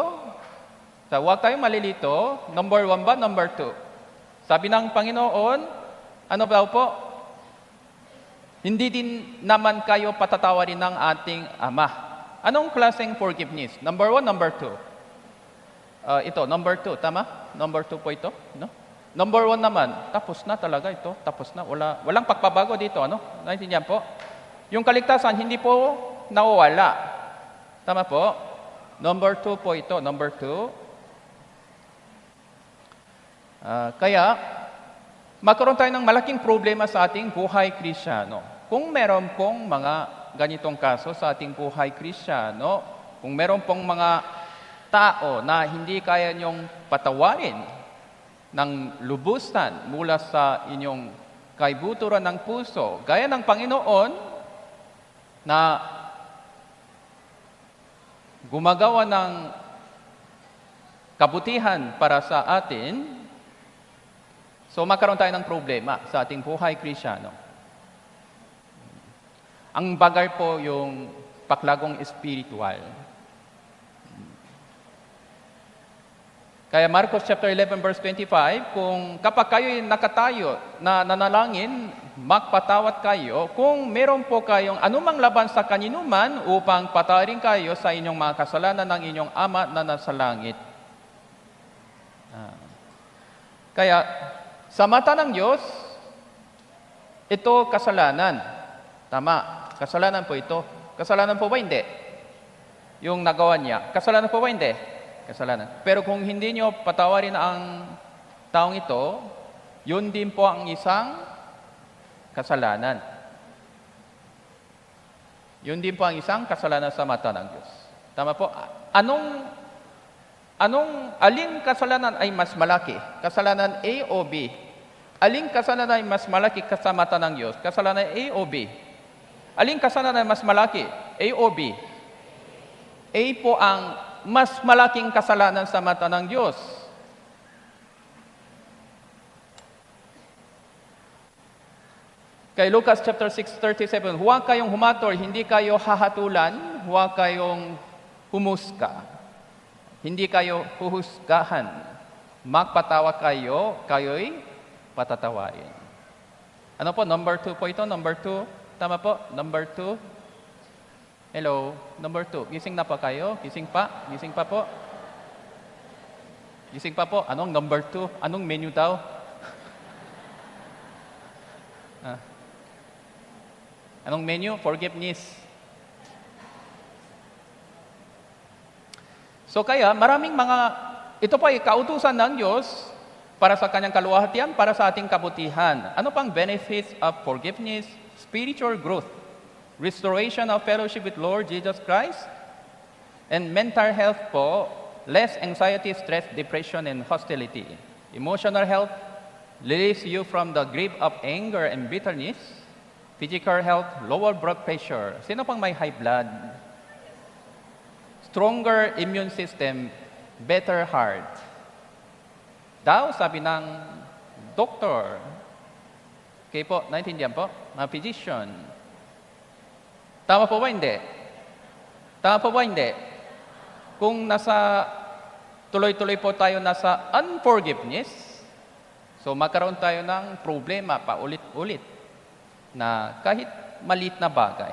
So, huwag tayong malilito. Number 1 ba? Number 2? Sabi ng Panginoon, ano daw po? Hindi din naman kayo patatawarin ng ating Ama. Anong klaseng forgiveness? Number 1, number 2? Ito, number 2, tama? Number 2 po ito, no? Number 1 naman, tapos na talaga ito, tapos na. Walang pagbabago dito, ano? Naintindihan po? Yung kaligtasan, hindi po nawawala. Tama po? Number 2 po ito, number 2. Kaya, magkaroon tayo ng malaking problema sa ating buhay Kristiyano. Kung meron pong mga ganitong kaso sa ating buhay Kristiyano, kung meron pong mga tao na hindi kaya niyong patawarin ng lubusan mula sa inyong kaibuturan ng puso, gaya ng Panginoon na gumagawa ng kabutihan para sa atin, so magkaroon tayo ng problema sa ating buhay Kristiyano. Ang bagay po yung paklagong espiritual. Kaya Marcos chapter 11 verse 25, kung kapag kayo'y nakatayo na nanalangin, magpatawad kayo kung meron po kayong anumang laban sa kaninuman upang patawarin kayo sa inyong mga kasalanan ng inyong Ama na nasa langit. Kaya, sa mata ng Diyos, ito kasalanan. Tama, kasalanan po ito. Kasalanan po ba hindi? Yung nagawa niya. Kasalanan po ba hindi? Kasalanan. Pero kung hindi niyo patawarin ang taong ito, yun din po ang isang kasalanan. Yun din po ang isang kasalanan sa mata ng Diyos. Tama po? Aling kasalanan ay mas malaki? Kasalanan A o B? Aling kasalanan ay mas malaki sa mata ng Diyos? Kasalanan A o B? Aling kasalanan ay mas malaki? A o B? A po ang mas malaking kasalanan sa mata ng Diyos. Kay Lucas chapter 6:37, huwag kayong humator, hindi kayo hahatulan, huwag kayong humusga. Hindi kayo huhusgahan. Magpatawa kayo, kayo'y patatawain. Ano po? Number 2 po ito. Number 2. Tama po? Number 2. Hello? Number 2. Gising na pa kayo? Gising pa? Gising pa po? Gising pa po? Anong number 2? Anong menu daw? Anong menu? Forgiveness. So kaya, maraming ito pa ay kautusan ng Diyos para sa kanyang kaluwalhatian, para sa ating kabutihan. Ano pang benefits of forgiveness? Spiritual growth, restoration of fellowship with Lord Jesus Christ, and mental health po, less anxiety, stress, depression, and hostility. Emotional health relieves you from the grip of anger and bitterness. Physical health, lower blood pressure. Sino pang may high blood? Stronger immune system, better heart. Daw, sabi ng doktor. Okay po, naintindihan po? Mga physician. Tama po ba hindi? Tama po ba hindi? Kung tuloy-tuloy po tayo nasa unforgiveness, so magkaroon tayo ng problema pa ulit-ulit na kahit maliit na bagay.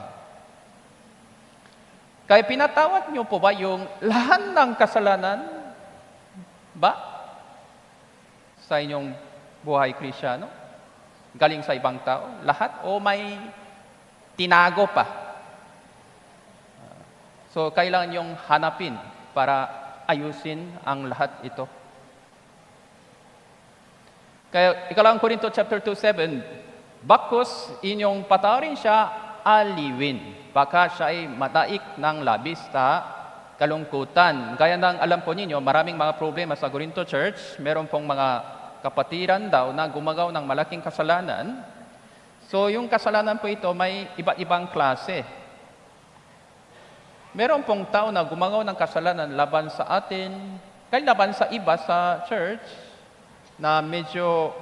Kaya pinatawad niyo po ba yung lahat ng kasalanan ba sa inyong buhay Kristiyano? Galing sa ibang tao? Lahat? O may tinago pa? So, kailangan niyong hanapin para ayusin ang lahat ito. Kaya, 2 Korinto chapter 2:7, bakos inyong patawarin siya, aliwin. Baka siya ay mataik ng labis na kalungkutan. Gaya ng alam po ninyo, maraming mga problema sa Corinto Church. Meron pong mga kapatiran daw na gumagaw ng malaking kasalanan. So yung kasalanan po ito may iba't ibang klase. Meron pong tao na gumagaw ng kasalanan laban sa atin, kaya laban sa iba sa church, na medyo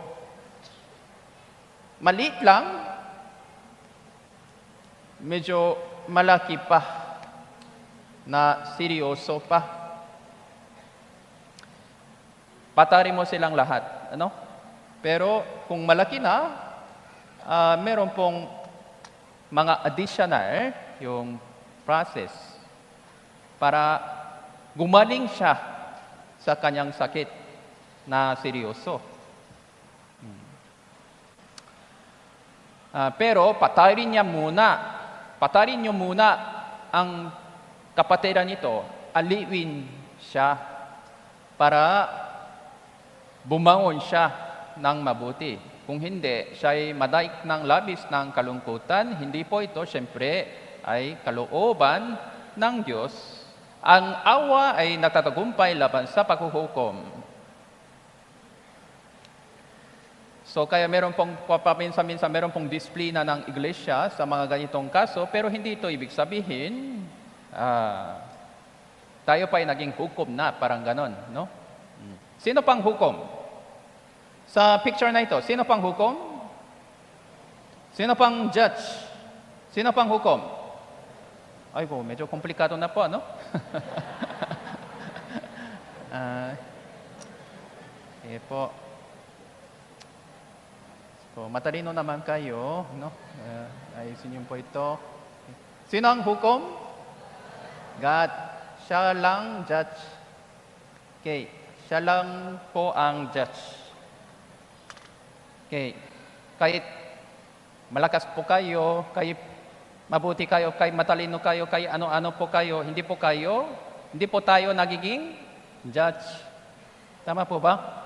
maliit lang, medyo malaki pa, na seryoso pa. Patarin mo silang lahat, ano? Pero kung malaki na, meron pong mga additional yung process para gumaling siya sa kanyang sakit na seryoso. Pero patarin niyo muna ang kapatiran nito, aliwin siya para bumangon siya ng mabuti. Kung hindi, siya ay madaik ng labis ng kalungkutan, hindi po ito, siyempre, ay kalooban ng Diyos. Ang awa ay natatagumpay laban sa paghuhukom. So kaya meron pong paminsan-minsan meron pong disiplina ng iglesia sa mga ganitong kaso, pero hindi ito ibig sabihin tayo pa ay naging hukom na, parang ganon, no? Sino pang hukom? Sa picture na ito, sino pang hukom? Sino pang judge? Sino pang hukom? Ay po, medyo komplikado na po, no? po. So, matalino naman kayo, no? Ayusin niyo po ito. Sino ang hukom? God. Siya lang judge. Okay. Siya lang po ang judge. Okay. Kahit malakas po kayo, kahit mabuti kayo, kahit matalino kayo, kahit ano-ano po kayo, hindi po tayo nagiging judge. Tama po ba?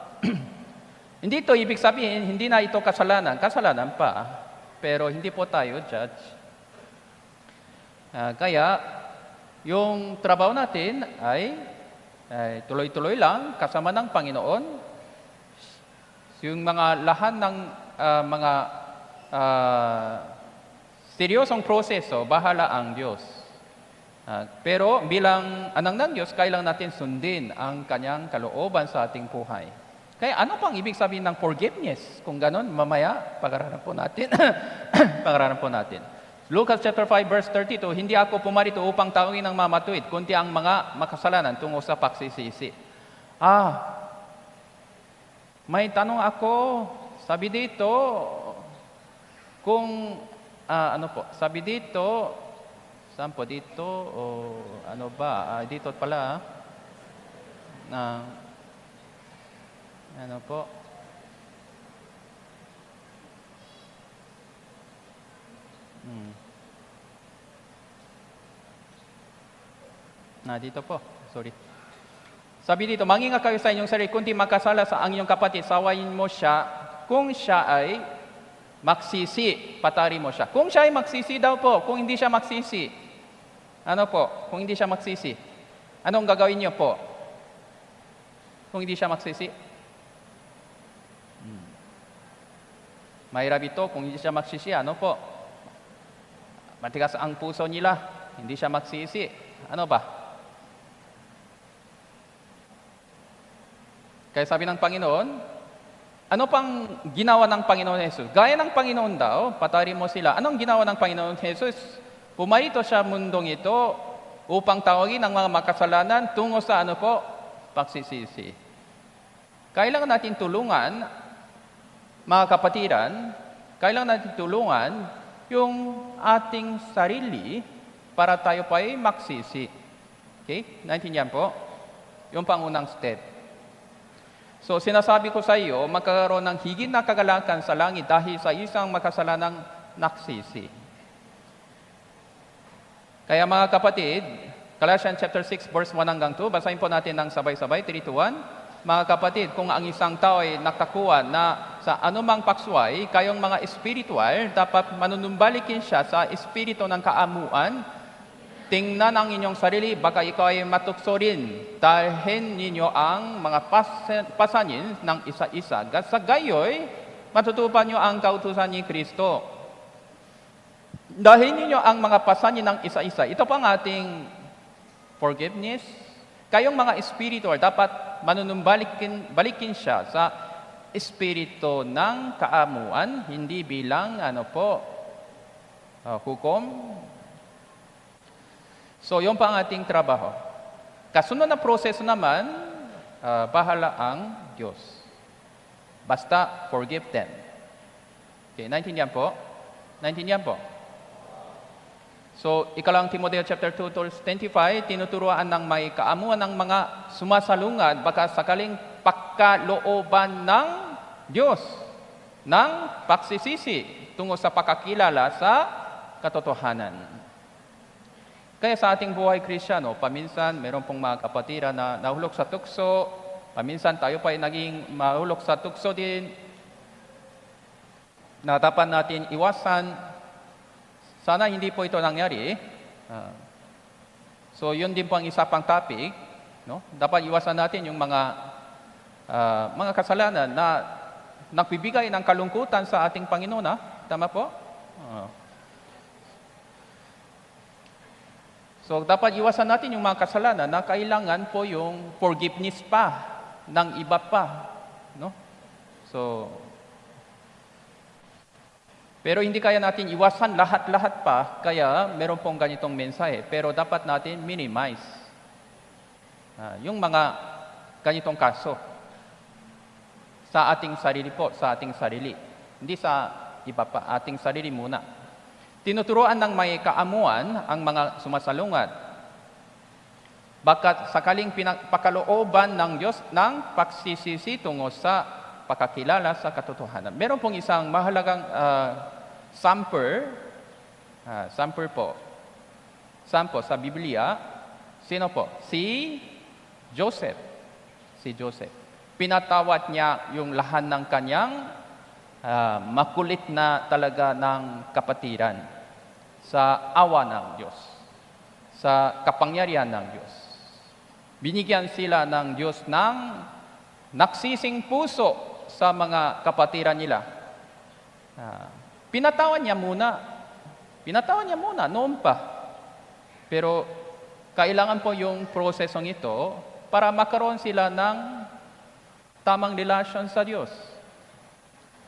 Hindi ito ibig sabihin, hindi na ito kasalanan. Kasalanan pa, pero hindi po tayo judge. Kaya, yung trabaho natin ay tuloy-tuloy lang kasama ng Panginoon. Yung mga lahat ng mga seryosong proseso, bahala ang Diyos. Pero bilang anak ng Diyos, kailangan natin sundin ang kanyang kalooban sa ating buhay. Kaya ano pang ibig sabihin ng forgiveness? Kung ganon, mamaya, pag-aralan po natin. Pag-aralan po natin. Lucas chapter 5 verse 32, hindi ako pumarito upang tawagin ng mga matuwid, kundi ang mga makasalanan tungo sa pagsisisi. May tanong ako, sabi dito, kung, sabi dito, saan po dito, o ano ba, dito pala, ano po, dito po, sorry. Sabi dito, mangingat kayo sa inyong sarili, kundi makasala sa ang inyong kapatid, sawayin mo siya, kung siya ay magsisi, patari mo siya. Kung siya ay magsisi daw po, kung hindi siya magsisi, ano po, kung hindi siya magsisi, anong gagawin niyo po? Kung hindi siya magsisi? Mahirap ito, kung hindi siya magsisi, ano po? Matigas ang puso nila, hindi siya magsisi. Ano ba? Kaya sabi ng Panginoon, ano pang ginawa ng Panginoon Jesus? Gaya ng Panginoon daw, patari mo sila. Anong ginawa ng Panginoon Jesus? Pumarito siya mundong ito upang tawagin ang mga makasalanan tungo sa ano po? Pagsisisi. Kailangan natin tulungan, mga kapatiran, kailangan natin tulungan yung ating sarili para tayo pa ay magsisi. Okay? Naintindihan po? Yung pangunang step. So, sinasabi ko sa iyo, magkakaroon ng higit na kagalakan sa langit dahil sa isang makasalanang nagsisi. Kaya mga kapatid, Colossians chapter 6, verse 1 hanggang 2, basahin po natin ng sabay-sabay, 3 to 1. Mga kapatid, kung ang isang tao ay nakakuha na sa anumang paksway, kayong mga espiritual, dapat manunumbalikin siya sa espiritu ng kaamuan. Tingnan ang inyong sarili, baka ikaw ay matukso rin. Dalhin ninyo ang mga pasanin ng isa-isa. Sa gayoy, matutupan nyo ang kautusan ni Kristo. Dalhin ninyo ang mga pasanin ng isa-isa. Ito po ang ating forgiveness. Kayong mga spiritual, dapat manunumbalikin siya sa espiritu ng kaamuan, hindi bilang hukom. So, yun pa ang ating trabaho. Kasunod na proseso naman, bahala ang Diyos. Basta forgive them. Okay, naintindihan po? Naintindihan po? So, ikalang Timoteo chapter 2 verse 25, tinuturuan ng may kaamuan ng mga sumasalungad, baka sakaling pagkalooban ng Diyos, ng pagsisisi, tungo sa pakakilala sa katotohanan. Kaya sa ating buhay Kristiyano, paminsan meron pong mga kapatiran na nahulog sa tukso, paminsan tayo pa ay naging mahulog sa tukso din, na dapat natin iwasan. Sana hindi po ito nangyari. So yun din po ang isa pang topic. No? Dapat iwasan natin yung mga kasalanan na nagbibigay ng kalungkutan sa ating Panginoon. Tama po? So, dapat iwasan natin yung mga kasalanan na kailangan po yung forgiveness pa ng iba pa. No? So, pero hindi kaya natin iwasan lahat-lahat pa, kaya meron pong ganitong mensahe. Pero dapat natin minimize yung mga ganitong kaso sa ating sarili po, sa ating sarili. Hindi sa iba pa, ating sarili muna. Tinuturuan ng may kaamuan ang mga sumasalungad. Baka sakaling pakalooban ng Diyos ng pagsisisi tungo sa pakakilala sa katotohanan. Meron pong isang mahalagang sample po sa Biblia. Sino po? Si Joseph. Si Joseph. Pinatawad niya yung lahat ng kanyang makulit na talaga ng kapatiran sa awa ng Diyos, sa kapangyarihan ng Diyos. Binigyan sila ng Diyos ng nagsising puso sa mga kapatiran nila. Pinatawan niya muna noon pa. Pero kailangan po yung prosesong ito para magkaroon sila ng tamang relasyon sa Diyos.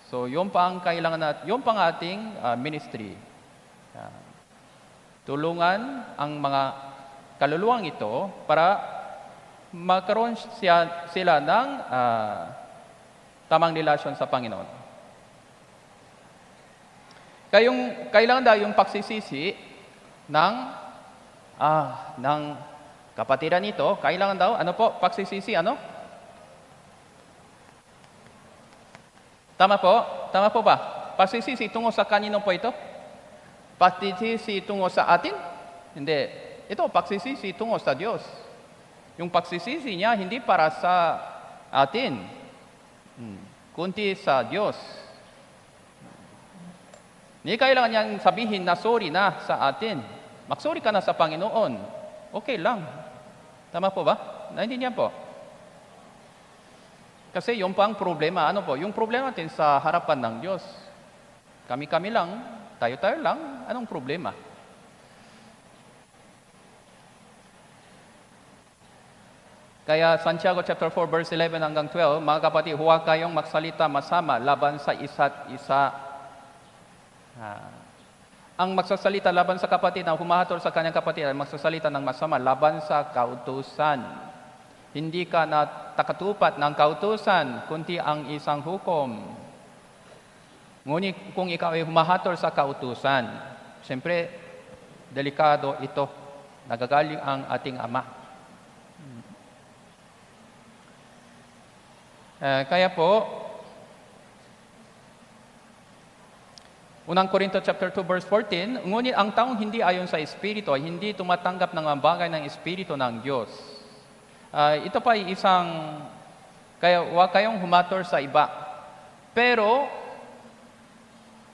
So, yun pa ang kailangan natin, yun pa ang ating ministry. Tulungan ang mga kaluluwang ito para magkaroon sila ng tamang relasyon sa Panginoon. Kailangan daw yung pagsisisi ng kapatiran nito, kailangan daw, pagsisisi, Tama po ba? Pagsisisi tungo sa kanino po ito? Pagsisisi tungo sa atin? Hindi. Ito, pagsisisi tungo sa Diyos. Yung pagsisisi niya, hindi para sa atin, kundi sa Diyos. Hindi kailangan niyang sabihin na sorry na sa atin. Magsorry ka na sa Panginoon. Okay lang. Tama po ba? Naintindihan po. Kasi yung pang problema, yung problema natin sa harapan ng Diyos. Kami-kami lang, tayo-tayo lang, anong problema? Kaya Santiago chapter 4 verse 11 hanggang 12, mga kapatid, huwag kayong magsalita masama laban sa isa't isa. Ang magsasalita laban sa kapatid na humahatol sa kanyang kapatid ay magsasalita ng masama laban sa kautusan. Hindi ka nakatupat ng kautusan, kundi ang isang hukom. Ngunit kung ikaw ay humahatol sa kautusan, siyempre, delikado ito. Nagagaling ang ating Ama. Kaya po, Unang Korinto chapter 2 verse 14, ngunit ang taong hindi ayon sa Espiritu ay hindi tumatanggap ng mga bagay ng Espiritu ng Diyos. Ito pa ay kaya huwag kayong humator sa iba. Pero,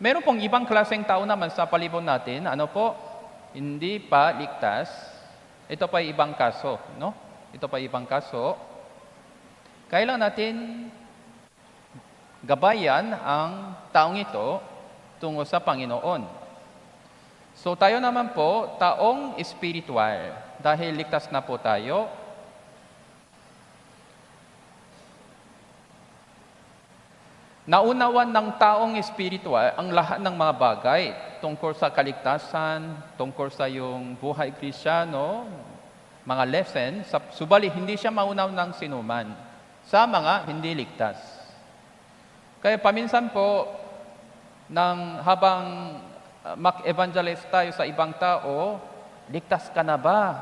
meron pong ibang klaseng tao naman sa palibot natin, hindi pa ligtas. Ito pa ay ibang kaso, no? Ito pa ay ibang kaso. Kailangan natin gabayan ang taong ito tungo sa Panginoon. So tayo naman po, taong espiritual, dahil ligtas na po tayo, naunawan ng taong espiritual ang lahat ng mga bagay tungkol sa kaligtasan, tungkol sa yung buhay Kristiyano, mga lesson, subalit hindi siya maunaw ng sinuman sa mga hindi ligtas. Kaya paminsan po, habang mag-evangelize tayo sa ibang tao, ligtas ka na ba?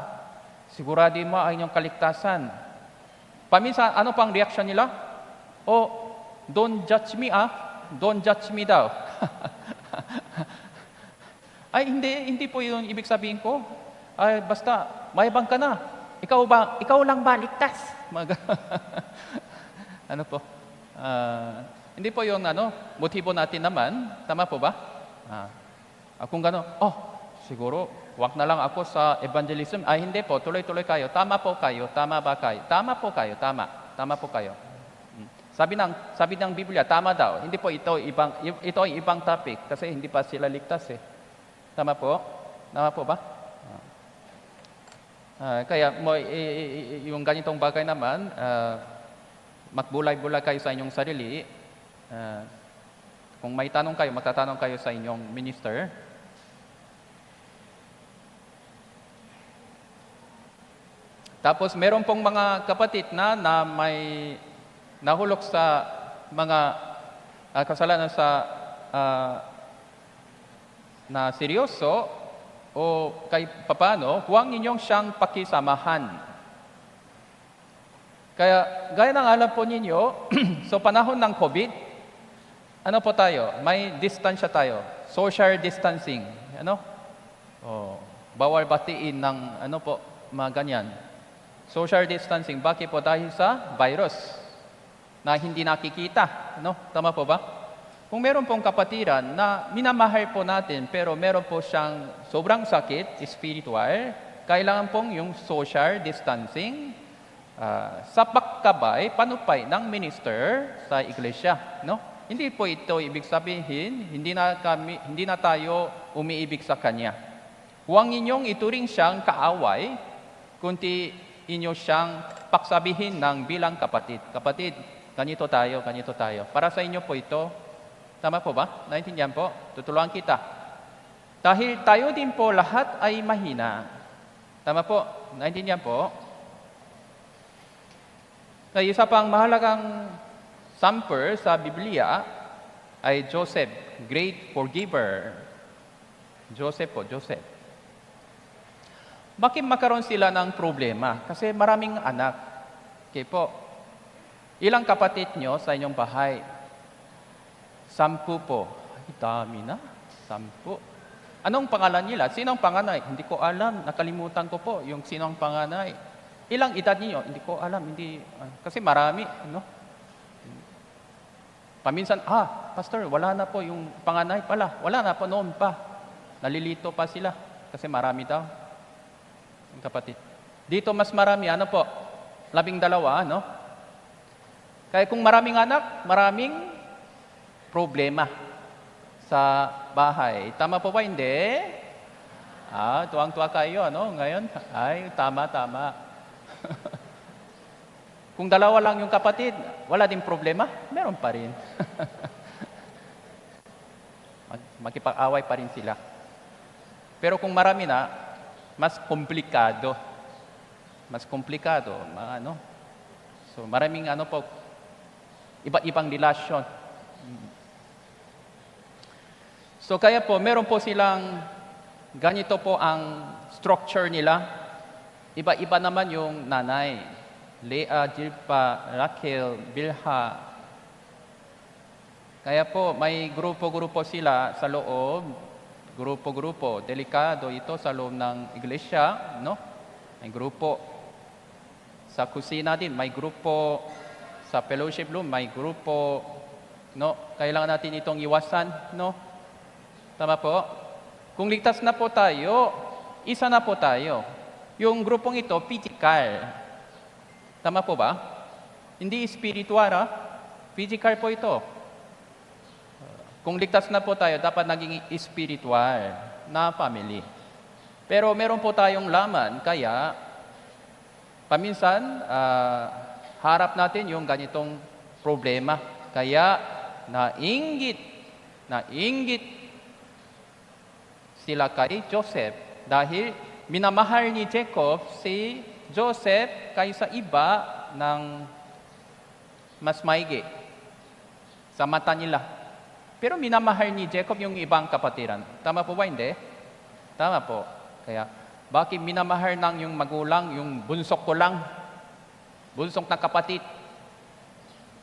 Sigurado mo ang inyong kaligtasan. Paminsan, ano pang reaction nila? Don't judge me, Don't judge me daw. Ay, hindi po yun ibig sabihin ko. Ay, basta, mayabang ka na. Ikaw lang ba ligtas? Hindi po yun, motibo natin naman. Tama po ba? Kung gano'n, siguro, wag na lang ako sa evangelism. Ay, hindi po, tuloy-tuloy kayo. Tama po kayo, tama ba kayo? Tama po kayo, tama. Tama po kayo. Sabi ng Biblia, tama daw. Hindi po ito ay ibang topic kasi hindi pa sila ligtas eh. Tama po? Tama po ba? Kaya yung ganitong bagay naman, magbulay-bulay kayo sa inyong sarili. Kung may tanong kayo, magtatanong kayo sa inyong minister. Tapos meron pong mga kapatid na may nahulog sa mga kasalanan na seryoso o kay papano, huwag ninyong siyang pakisamahan. Kaya, gaya ng alam po ninyo, so panahon ng COVID, po tayo? May distansya tayo. Social distancing. Bawal batiin ng mga ganyan. Social distancing. Bakit po? Dahil sa virus na hindi nakikita. Tama po ba? Kung meron pong kapatiran na minamahal po natin, pero meron po siyang sobrang sakit, spiritual, kailangan pong yung social distancing sa pagkabay, panupay ng minister sa iglesia. Hindi po ito ibig sabihin, hindi na tayo umiibig sa Kanya. Huwag ninyong ituring siyang kaaway kundi inyo siyang paksabihin ng bilang kapatid. Kapatid, ganito tayo, ganito tayo. Para sa inyo po ito. Tama po ba? Naintindihan po? Tutulungan kita. Dahil tayo din po lahat ay mahina. Tama po? Naintindihan po? Na isa pang mahalagang sample sa Biblia ay Joseph, great forgiver. Joseph po, Joseph. Bakit magkaroon sila ng problema? Kasi maraming anak. Okay po. Ilang kapatid nyo sa inyong bahay? 10 po. Ay, dami na. 10. Anong pangalan nila? Sino ang panganay? Hindi ko alam. Nakalimutan ko po yung sino ang panganay. Ilang edad niyo? Hindi ko alam. Kasi marami. No? Paminsan, pastor, wala na po yung panganay pala. Wala na po noon pa. Nalilito pa sila. Kasi marami daw. Yung kapatid. Dito mas marami. Ano po? 12, no? Kaya kung maraming anak, maraming problema sa bahay. Tama po ba? Hindi? Tuwang-tuwa kayo, ano? Ngayon, ay, tama. Kung 2 lang yung kapatid, wala din problema? Meron pa rin. Makipag-away pa rin sila. Pero kung marami na, mas komplikado. So, maraming po, iba't ibang relasyon. So kaya po, meron po silang, ganito po ang structure nila. Iba-iba naman yung nanay. Leah, Jilpa, Rachel, Bilha. Kaya po, may grupo-grupo sila sa loob. Grupo-grupo. Delikado ito sa loob ng iglesia, no? May grupo. Sa kusina din, may grupo. Sa fellowship room, may grupo. No? Kailangan natin itong iwasan, no? Tama po? Kung ligtas na po tayo, isa na po tayo. Yung grupong ito, physical. Tama po ba? Hindi spiritual, physical po ito. Kung ligtas na po tayo, dapat naging spiritual na family. Pero meron po tayong laman, kaya paminsan, harap natin yung ganitong problema. Kaya, nainggit sila kay Joseph dahil minamahal ni Jacob si Joseph kaysa iba ng mas maigi sa mata nila. Pero minamahal ni Jacob yung ibang kapatiran. Tama po ba? Hindi? Tama po. Kaya, bakit minamahal ng yung magulang, yung bunsok ko lang, bunsok na kapatid,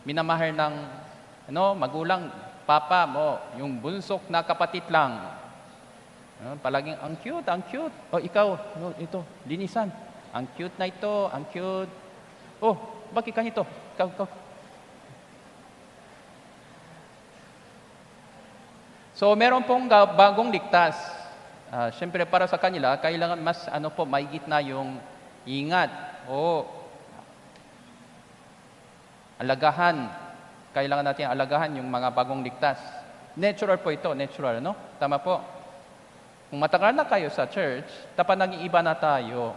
minamahal ng magulang, papa mo, yung bunsok na kapatid lang. Palaging, ang cute. Ikaw, ito, linisan. Ang cute na ito, ang cute. Bakit ganito? Ikaw. So, meron pong bagong ligtas. Siyempre, para sa kanila, kailangan mas, maigit na yung ingat. Alagahan. Kailangan natin alagahan yung mga bagong ligtas. Natural po ito, natural, no? Tama po. Kung matagal na kayo sa church, dapat naging iba na tayo.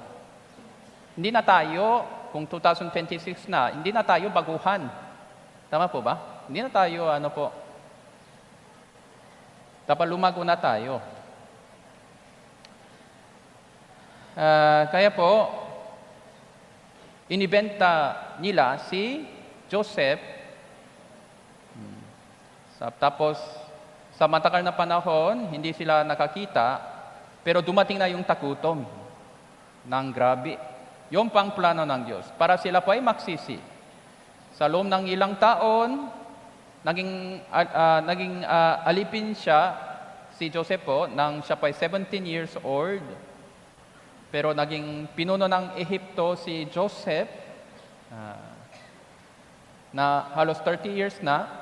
Hindi na tayo, kung 2026 na, hindi na tayo baguhan. Tama po ba? Hindi na tayo, dapat lumago na tayo. Kaya po, inibenta nila si Joseph. Tapos, sa matagal na panahon, hindi sila nakakita, pero dumating na yung takutom ng grabe. Yung pang plano ng Diyos, para sila po ay magsisi. Sa loob ng ilang taon, naging alipin siya, si Joseph po, nang siya po ay 17 years old. Pero naging pinuno ng Ehipto si Joseph, na halos 30 years na.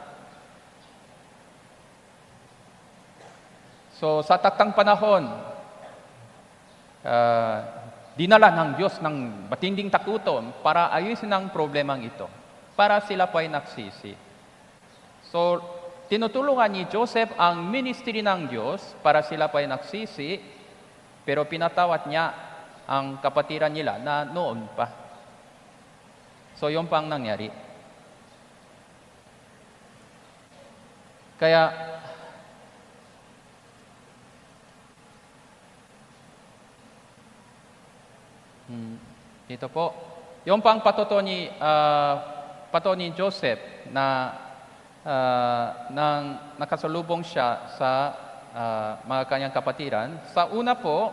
So, sa taktang panahon, dinala ng Diyos ng matinding takutom para ayusin ang problemang ito. Para sila po ay nagsisi. So, tinutulungan ni Joseph ang ministry ng Diyos para sila po ay nagsisi, pero pinatawad niya ang kapatiran nila na noon pa. So, yun pa ang nangyari. Kaya, ito po, yung pang patuto ni Joseph na nang nakasalubong siya sa mga kanyang kapatiran. Sa una po,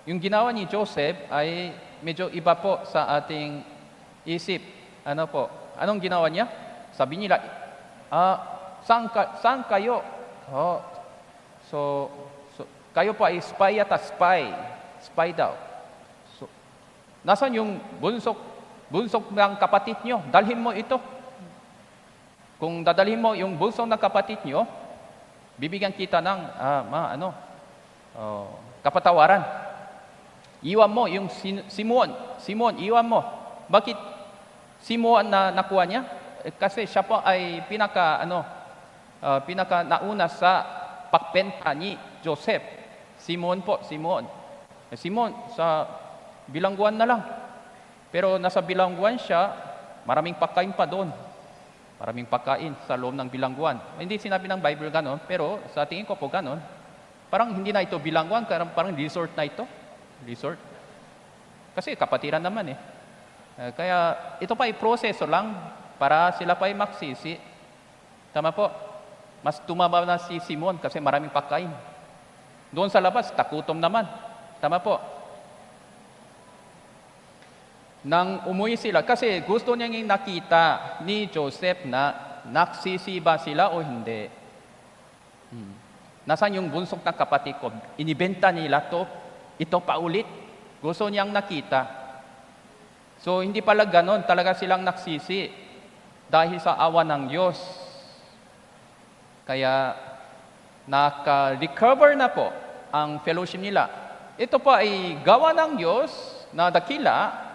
yung ginawa ni Joseph ay medyo iba po sa ating isip. Ano po? Anong ginawa niya? Sabi nila, saan kayo? Oh, so kayo po ay spy at spy. Spy daw. Nasaan yung bunsok ng kapatid nyo? Dalhin mo ito. Kung dadalhin mo yung bunsok ng kapatid nyo, bibigyan kita ng kapatawaran. Iwan mo yung Simon, iwan mo. Bakit Simon na nakuha niya? Kasi siya po ay pinaka nauna sa pagpenta ni Joseph. Simon sa bilangguan na lang. Pero nasa bilangguan siya, maraming pagkain pa doon. Maraming pagkain sa loob ng bilangguan. Hindi sinabi ng Bible ganon, pero sa tingin ko po ganon. Parang hindi na ito bilangguan, parang resort na ito. Resort. Kasi kapatiran naman eh. Kaya ito pa ay proseso lang para sila pa ay magsisi. Tama po. Mas tumaba na si Simon kasi maraming pagkain. Doon sa labas, takutom naman. Tama po. Nang umuwi sila, kasi gusto niyang nakita ni Joseph na nagsisiba sila o hindi. Nasaan yung bunsok ng kapatid ko? Inibenta nila to, ito pa ulit. Gusto niyang nakita. So, hindi pala ganon, talaga silang nagsisi dahil sa awa ng Diyos. Kaya, naka-recover na po ang fellowship nila. Ito pa ay gawa ng Diyos na dakila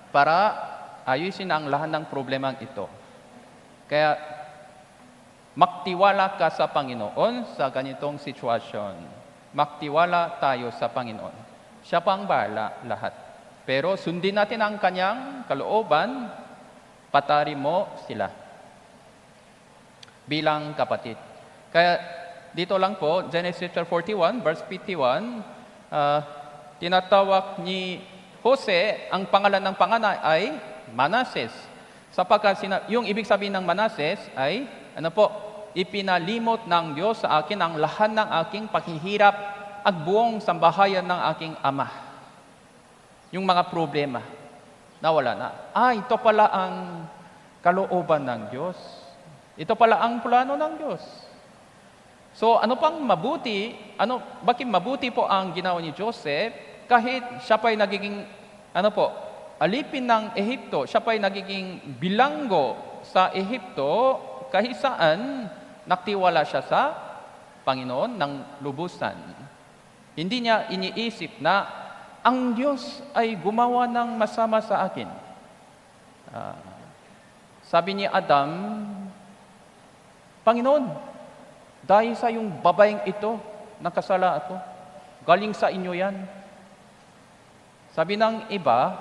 para ayusin ang lahat ng problemang ito. Kaya, magtiwala ka sa Panginoon sa ganitong sitwasyon. Magtiwala tayo sa Panginoon. Siya pa ang bahala lahat. Pero sundin natin ang kanyang kalooban, patari mo sila bilang kapatid. Kaya dito lang po, Genesis 41, verse 51, tinatawag ni Jose, ang pangalan ng panganay ay Manases. Sapagkat yung ibig sabihin ng Manases ay, ipinalimot ng Diyos sa akin ang lahat ng aking paghihirap at buong sambahayan ng aking ama. Yung mga problema, nawala na. Ito pala ang kalooban ng Diyos. Ito pala ang plano ng Diyos. So, ano pang mabuti? Bakit mabuti po ang ginawa ni Joseph? Kahit siya pa'y nagiging, alipin ng Ehipto, siya pa'y nagiging bilanggo sa Ehipto, kahit saan, naktiwala siya sa Panginoon ng lubusan. Hindi niya iniisip na ang Diyos ay gumawa ng masama sa akin. Sabi ni Adam, Panginoon, dahil sa yung babaeng ito, nakasala ako. Galing sa inyo yan. Sabi ng iba,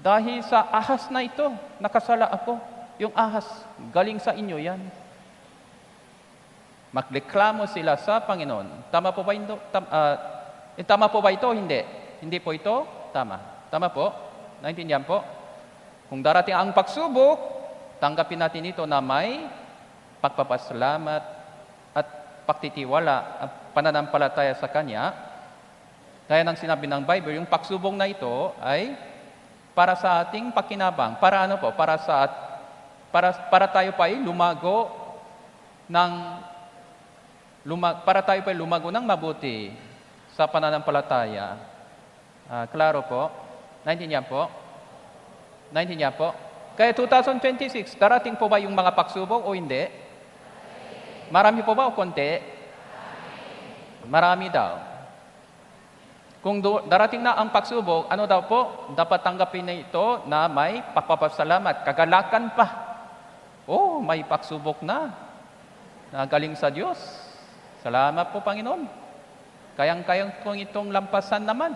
dahil sa ahas na ito, nakasala ako. Yung ahas, galing sa inyo yan. Magreklamo sila sa Panginoon. Tama po ba ito? Tama po ba ito? Hindi. Hindi po ito? Tama. Tama po? Naintindihan po? Kung darating ang pagsubok, tanggapin natin ito na may pagpapasalamat at pagtitiwala at pananampalataya sa Kanya. Kaya nang sinabi ng Bible, yung pagsubok na ito ay para sa ating pakinabang. Para para tayo pa ay lumago ng mabuti sa pananampalataya. Klaro po? Naintindihan po? Naintindihan po? Kaya 2026, darating po ba yung mga pagsubok o hindi? Marami po ba o konti? Marami daw. Kung darating na ang pagsubok, ano daw po? Dapat tanggapin na ito na may pagpapasalamat, kagalakan pa. May pagsubok na galing sa Diyos. Salamat po, Panginoon. kayang-kayang kong itong lampasan naman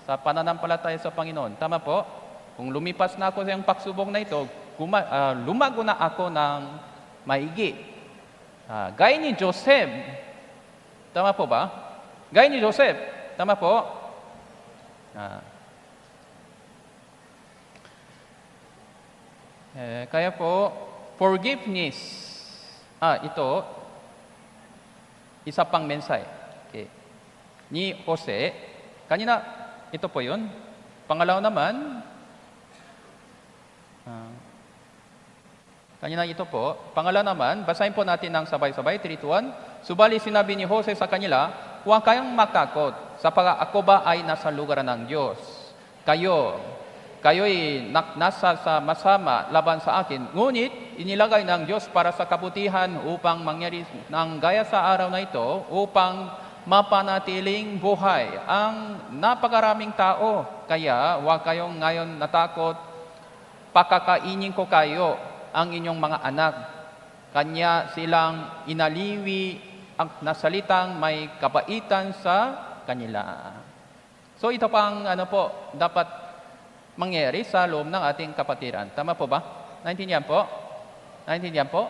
sa pananampalataya sa Panginoon. Tama po? Kung lumipas na ako sa yung pagsubok na ito, lumago na ako ng maigi. Gaya ni Joseph. Tama po ba? Gaya ni Joseph. Tama po? Kaya po, forgiveness. Ito, isa pang mensahe. Okay. Ni Jose, kanina, ito po yun. Pangalawa naman, kanina ito po. Pangalawa naman, basahin po natin ng sabay-sabay, 3, 2, 1. Subalit sinabi ni Jose sa kanila, huwag kayong matakot, sapagkat ako ba ay nasa lugar ng Diyos. Kayo'y nasa sa masama laban sa akin, ngunit inilagay ng Diyos para sa kabutihan upang mangyari ng gaya sa araw na ito, upang mapanatiling buhay ang napakaraming tao. Kaya huwag kayong ngayon natakot, pakakainin ko kayo ang inyong mga anak. Kanya silang inaliwi ang nasalitang may kabaitan sa kanila. So ito pang dapat mangyari sa loob ng ating kapatiran. Tama po ba? Naintindihan po? Naintindihan po?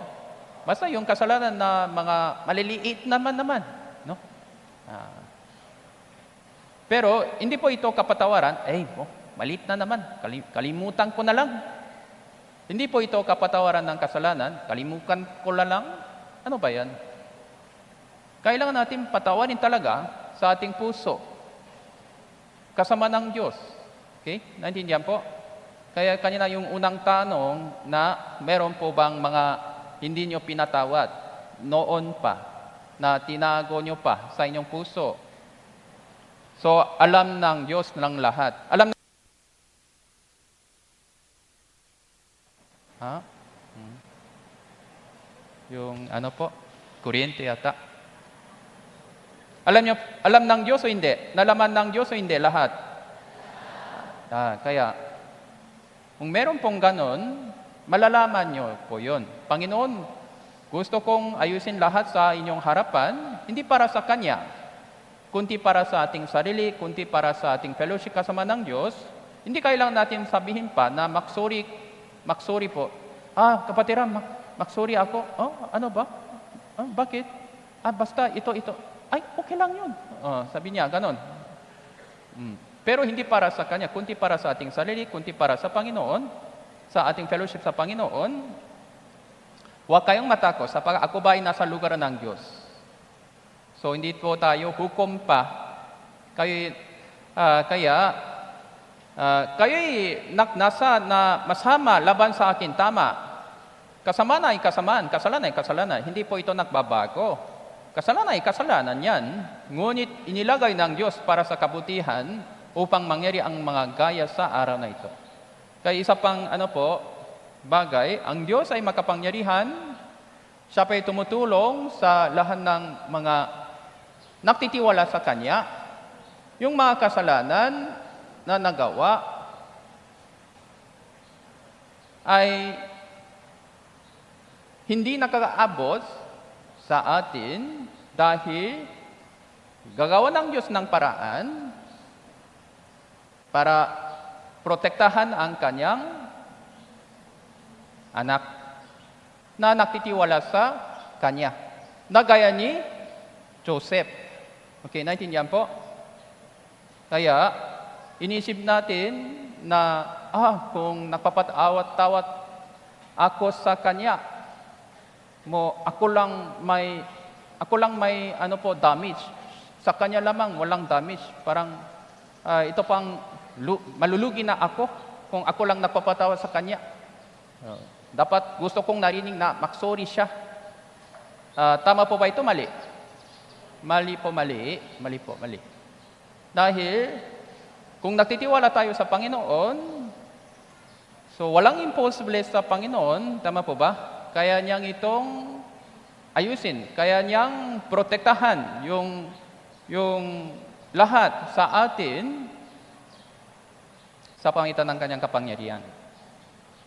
Basta yung kasalanan na mga maliliit naman. No? Pero hindi po ito kapatawaran. Maliit na naman. Kalimutan ko na lang. Hindi po ito kapatawaran ng kasalanan. Kalimutan ko na lang. Ano ba yan? Kailangan natin patawarin talaga sa ating puso. Kasama ng Diyos. Okay? Naintindihan po? Kaya kanina yung unang tanong na meron po bang mga hindi nyo pinatawad noon pa, na tinago nyo pa sa inyong puso. So, alam ng Diyos ng lahat. Alam yung kuryente yata. Alam ng Diyos o hindi? Nalaman ng Diyos o hindi? Lahat. Kaya, kung meron pong ganon, malalaman nyo po yun. Panginoon, gusto kong ayusin lahat sa inyong harapan, hindi para sa Kanya, kundi para sa ating sarili, kundi para sa ating fellowship kasama ng Diyos. Hindi kailangan natin sabihin pa na magsuri po. Kapatiran, magsuri ako. Ano ba? Bakit? Basta ito. Ay, okay lang yun. Sabi niya, ganon. Pero hindi para sa Kanya, kundi para sa ating sarili, kundi para sa Panginoon, sa ating fellowship sa Panginoon. Huwag kayong matakot, sapagkat ako ba ay nasa lugar ng Diyos. So, hindi po tayo hukom pa. Kayo'y nasa na masama laban sa akin, tama. Kasamaan ay kasamaan, kasalanan ay kasalanan. Hindi po ito nagbabago. Kasalanan ay kasalanan yan. Ngunit inilagay ng Diyos para sa kabutihan upang mangyari ang mga gaya sa araw na ito. Kaya isa pang bagay, ang Diyos ay makapangyarihan. Siya pa ay tumutulong sa lahat ng mga nagtitiwala sa Kanya. Yung mga kasalanan na nagawa ay hindi nakakaabot sa atin dahil gagawa ng Diyos ng paraan para protektahan ang Kanyang anak na nagtitiwala sa Kanya. Na gaya ni Joseph. Okay, naintindihan po? Kaya, inisip natin na, kung nagpapatawat-tawat ako sa Kanya, ako lang may damage. Sa Kanya lamang, walang damage. Parang, ito pang malulugi na ako kung ako lang nagpapatawat sa Kanya. Dapat gusto kong narinig na magsori siya. Tama po ba ito? Mali? Mali po. Dahil, kung nagtitiwala tayo sa Panginoon, so walang impossible sa Panginoon, tama po ba? Kaya niyang itong ayusin, kaya niyang protektahan yung lahat sa atin sa pangitan ng kanyang kapangyarihan.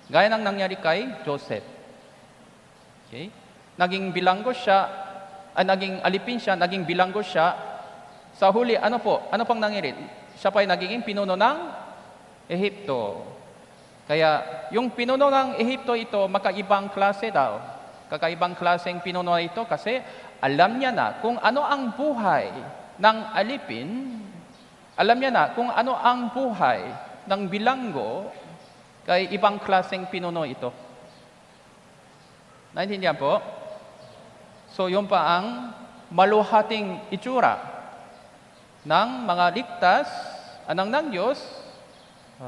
Gaya ng nangyari kay Joseph. Okay? Naging alipin siya, naging bilanggo siya Sa huli, ano po? Ano pang nangyari? Siya pa ay nagiging pinuno ng Ehipto. Kaya yung pinuno ng Ehipto ito, makaibang klase daw. Kakaibang klaseng pinuno ito kasi alam niya na kung ano ang buhay ng alipin, alam niya na kung ano ang buhay ng bilanggo, kay ibang klaseng pinuno ito. Naintindihan po? So yun pa ang maluhating itsura ng mga ligtas, anak ng Diyos,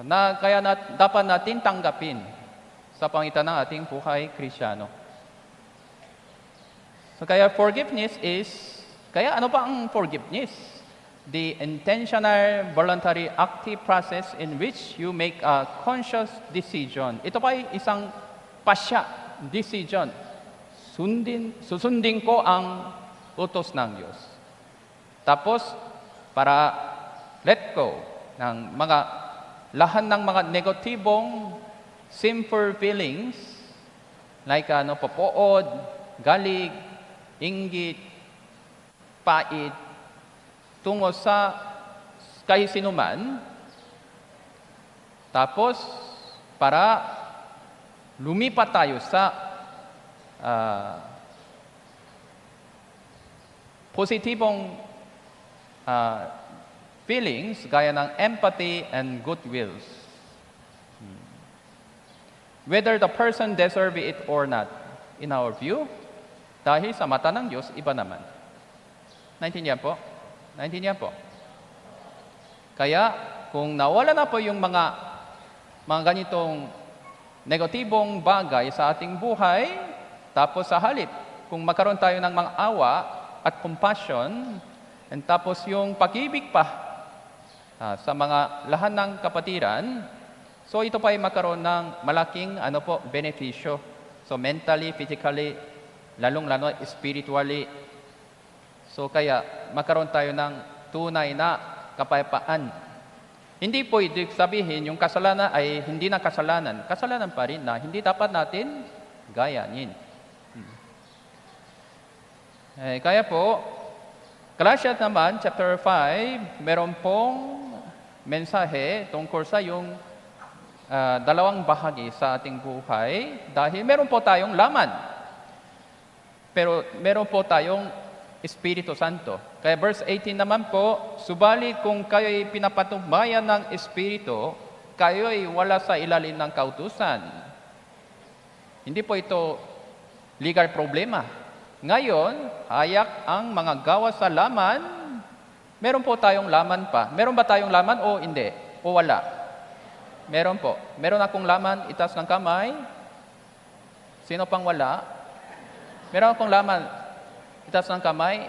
na kaya dapat natin tanggapin sa pangitan ng ating buhay Kristiyano. So kaya forgiveness is, kaya ano pa ang forgiveness? The intentional, voluntary, active process in which you make a conscious decision. Ito pa ay isang pasya, decision. Susundin ko ang utos ng Diyos. Tapos, para let go ng lahat ng mga negatibong, sinful feelings, like papood, galig, inggit, pait, tungo sa kahit sinuman. Tapos, para lumipat tayo sa positibong feelings gaya ng empathy and goodwills. Whether the person deserve it or not, in our view, dahil sa mata ng Diyos, iba naman. Naintindihan po? Naintindihan po? Kaya, kung nawala na po yung mga ganitong negatibong bagay sa ating buhay, tapos sa halip, kung magkaroon tayo ng mga awa at compassion, and tapos yung pag-ibig pa sa mga lahat ng kapatiran, so ito pa ay magkaroon ng malaking benepisyo. So mentally, physically, lalong-lalo spiritually. So kaya magkaroon tayo ng tunay na kapayapaan. Hindi po ibig sabihin yung kasalanan ay hindi na kasalanan. Kasalanan pa rin na hindi dapat natin gayanin. Kaya po, Galatians naman, chapter 5, meron pong mensahe tungkol sa yung dalawang bahagi sa ating buhay dahil meron po tayong laman. Pero meron po tayong Espiritu Santo. Kaya verse 18 naman po, subalit kung kayo'y pinapatubayan ng Espiritu, kayo'y wala sa ilalim ng kautusan. Hindi po ito legal problema. Ngayon, hayak ang mga gawa sa laman, meron po tayong laman pa. Meron ba tayong laman o hindi? O wala? Meron po. Meron akong laman, itaas ng kamay. Sino pang wala? Meron akong laman, itaas ng kamay.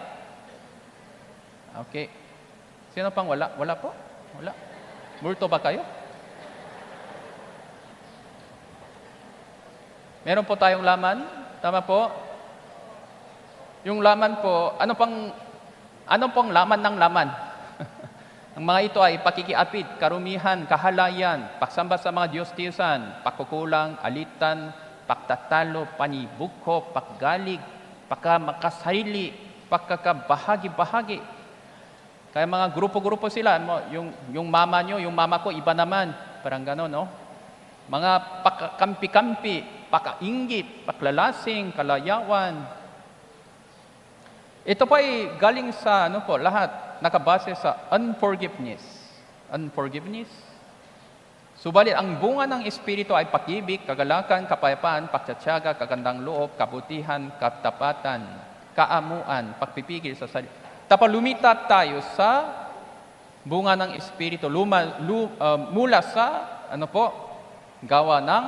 Okay. Sino pang wala? Wala po? Wala. Multo ba kayo? Meron po tayong laman. Tama po? Yung laman po, ano pong laman ng laman? Ang mga ito ay pakikiapid, karumihan, kahalayan, pagsamba sa mga Diyos-Diyosan, pagkukulang, alitan, pagtatalo, panibugho, paggalig, pagkamakasarili, pagkakabahagi-bahagi. Kaya mga grupo-grupo sila, yung mama nyo, yung mama ko, iba naman. Parang gano'n, no? Mga pagkakampi-kampi, pagkainggit, paklalasing, kalayawan. Ito pa ay galing sa lahat nakabase sa unforgiveness. Unforgiveness. Subalit ang bunga ng Espiritu ay pag-ibig, kagalakan, kapayapaan, pagtitiyaga, kagandang loob, kabutihan, katapatan, kaamuan, pagpipigil sa sarili. Tapos lumitat tayo sa bunga ng Espiritu mula sa gawa ng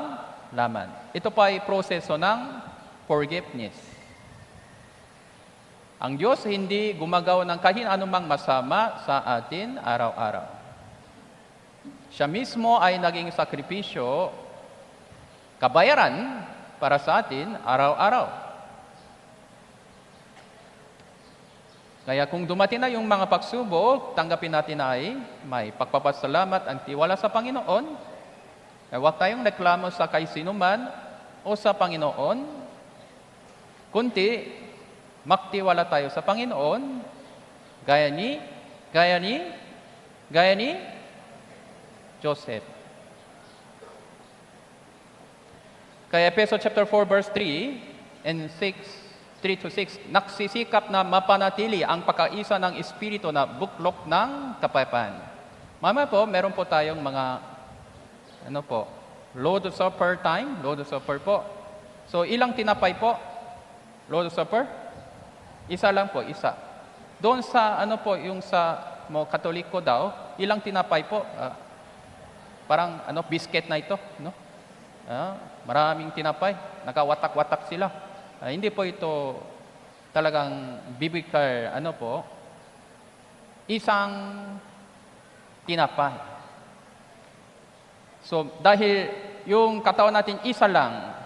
laman. Ito pa ay proseso ng forgiveness. Ang Diyos hindi gumagawa ng kahit anumang masama sa atin araw-araw. Siya mismo ay naging sakripisyo, kabayaran para sa atin araw-araw. Kaya kung dumating na yung mga pagsubok, tanggapin natin ay may pagpapasalamat ang tiwala sa Panginoon. Kaya huwag tayong reklamo sa kay sinuman o sa Panginoon. Kunti, magtiwala tayo sa Panginoon, gaya ni Gaya ni Joseph. Kaya Efeso chapter 4 verse 3 and 3 to 6, nagsisikap na mapanatili ang pagkaisa ng Espiritu na buklok ng kapayapaan. Mamaya po, meron po tayong mga, Lord's Supper time, Lord's Supper po. So, ilang tinapay po? Lord's Supper? Isa lang po, isa. Doon sa, yung sa Katoliko daw, ilang tinapay po? Parang, biscuit na ito, no? Maraming tinapay, nakawatak-watak sila. Hindi po ito talagang biblical, isang tinapay. So, dahil yung katawan natin isa lang,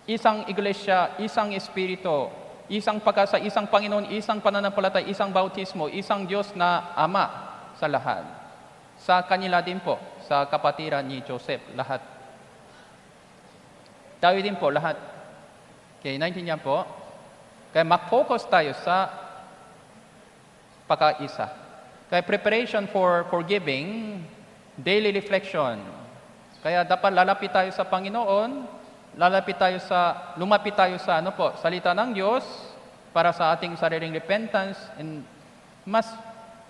isang iglesia, isang espiritu, isang pagkasa, isang Panginoon, isang pananampalataya, isang bautismo, isang Diyos na Ama sa lahat. Sa kanila din po, sa kapatiran ni Joseph, lahat. Tayo din po, lahat. Okay, naintindihan po? Kaya mag-focus tayo sa pagkaisa. Kaya preparation for forgiving, daily reflection. Kaya dapat lalapit tayo sa Panginoon, lumapit tayo sa salita ng Diyos para sa ating sariling repentance, and mas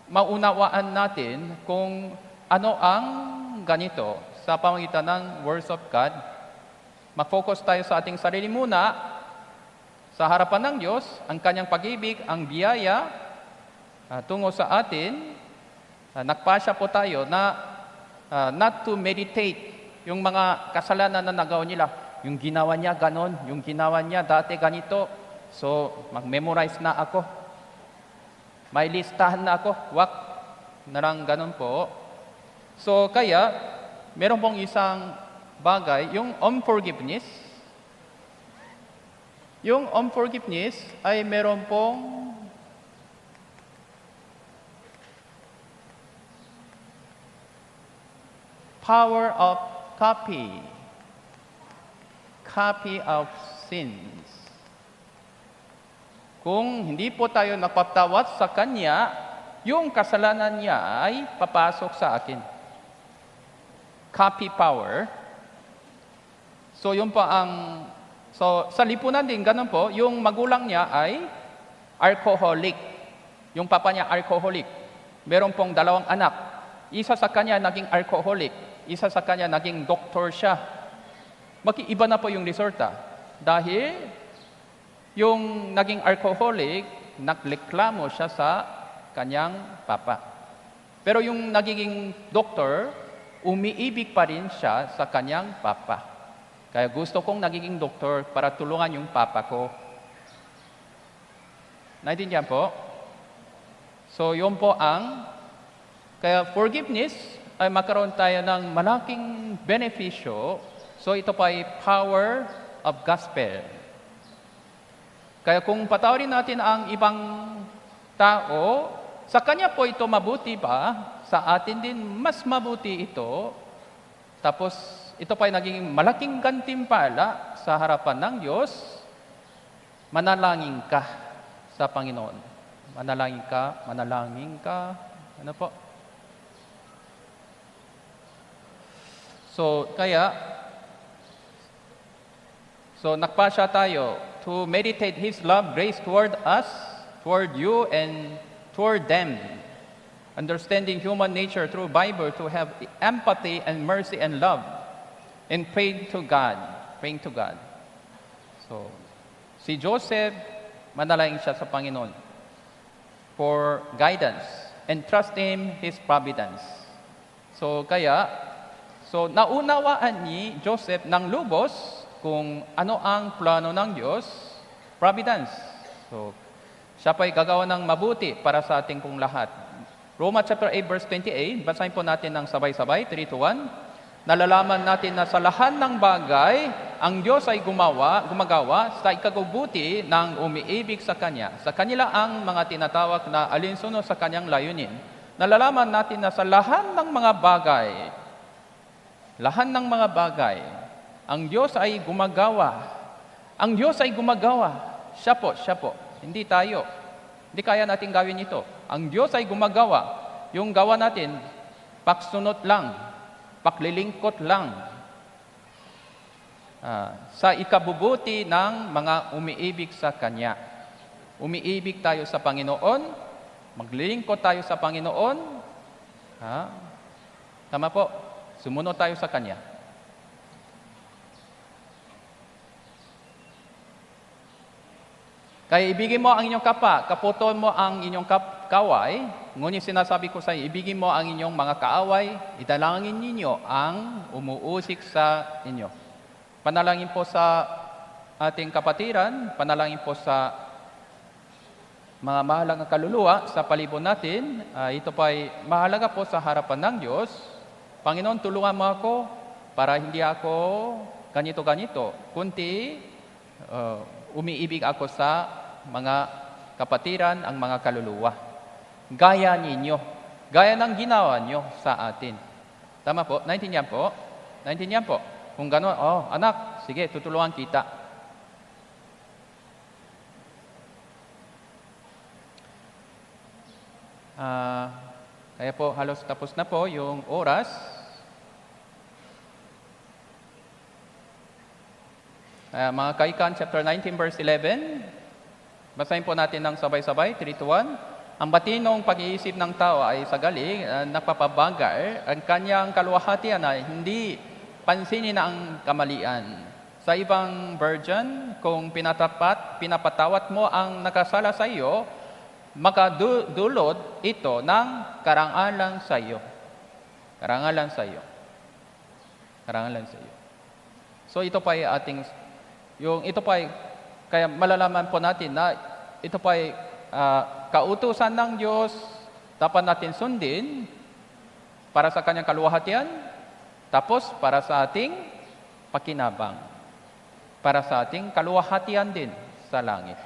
maunawaan natin kung ano ang ganito sa pamamagitan ng words of God. Mag-focus tayo sa ating sarili muna, sa harapan ng Diyos, ang kanyang pag-ibig, ang biyaya tungo sa atin. Nagpasya po tayo na not to meditate yung mga kasalanan na nagawa nila. Yung ginawa niya ganon, yung ginawa niya dati ganito. So, mag-memorize na ako. May listahan na ako. Wak na lang ganon po. So, kaya, meron pong isang bagay, yung unforgiveness. Yung unforgiveness ay meron pong power of copy of sins. Kung hindi po tayo napatawad sa Kanya, yung kasalanan niya ay papasok sa akin. Copy power. So, yun po sa lipunan din, ganun po, yung magulang niya ay alcoholic. Yung papa niya alcoholic. Meron pong 2 anak. Isa sa kanya naging alcoholic. Isa sa kanya naging doktor siya. Mag-iiba na po yung resulta. Dahil yung naging alcoholic, nagreklamo siya sa kanyang papa. Pero yung nagiging doktor, umiibig pa rin siya sa kanyang papa. Kaya gusto kong nagiging doktor para tulungan yung papa ko. Naintindihan po? So, yun po kaya forgiveness ay magkaroon tayo ng malaking benepisyo. So, ito pa ay power of gospel. Kaya kung patawarin natin ang ibang tao, sa kanya po ito mabuti pa, sa atin din mas mabuti ito. Tapos, ito pa ay naging malaking gantimpala sa harapan ng Diyos. Manalangin ka sa Panginoon. Manalangin ka. Ano po? So, nagpasya tayo to meditate His love, grace toward us, toward you, and toward them. Understanding human nature through Bible, to have empathy and mercy and love. And praying to God. So, si Joseph, manalangin siya sa Panginoon for guidance and trust Him His providence. So, naunawaan ni Joseph ng lubos kung ano ang plano ng Diyos, providence. So, siya pa'y gagawa ng mabuti para sa ating pong lahat. Romans chapter 8 verse 28, basahin po natin ng sabay-sabay, 3-1. Nalalaman natin na sa lahat ng bagay, ang Diyos ay gumagawa sa ikabubuti ng umiibig sa Kanya. Sa kanila ang mga tinatawag na alinsunod sa Kanyang layunin. Nalalaman natin na sa lahat ng mga bagay, ang Diyos ay gumagawa. Ang Diyos ay gumagawa. Siya po. Hindi tayo. Hindi kaya natin gawin ito. Ang Diyos ay gumagawa. Yung gawa natin, paksunot lang, paklilingkot lang sa ikabubuti ng mga umiibig sa Kanya. Umiibig tayo sa Panginoon, maglilingkod tayo sa Panginoon, tama po, sumunod tayo sa Kanya. Kaya ibigin mo ang inyong kapa, kaputon mo ang inyong kaway, ngunit sinasabi ko sa iyo, ibigin mo ang inyong mga kaaway, idalangin ninyo ang umuusik sa inyo. Panalangin po sa ating kapatiran, panalangin po sa mga mahalagang kaluluwa sa palibot natin. Ito pa ay mahalaga po sa harapan ng Diyos. Panginoon, tulungan mo ako para hindi ako ganito-ganito, kundi umiibig ako sa mga kapatiran, ang mga kaluluwa. Gaya ninyo. Gaya ng ginawa nyo sa atin. Tama po? Naintindihan po? Naintindihan po? Kung gano'n, anak, sige, tutulungan kita. Kaya po, halos tapos na po yung oras. Mga Kaikan, chapter 19, verse 11. Basahin po natin ng sabay-sabay, 3-1. Ang batinong pag-iisip ng tao ay sagaling, napapabagal. Ang kanyang kaluwahatian ay hindi pansinin ang kamalian. Sa ibang version, kung pinapatawat mo ang nakasala sa iyo, makadulot ito ng karangalan sa iyo. Karangalan sa iyo. Karangalan sa iyo. So ito pa ay kaya malalaman po natin na ito pa ay kautusan ng Diyos, dapat natin sundin para sa kanyang kaluwahatian, tapos para sa ating pakinabang, para sa ating kaluwahatian din sa langit.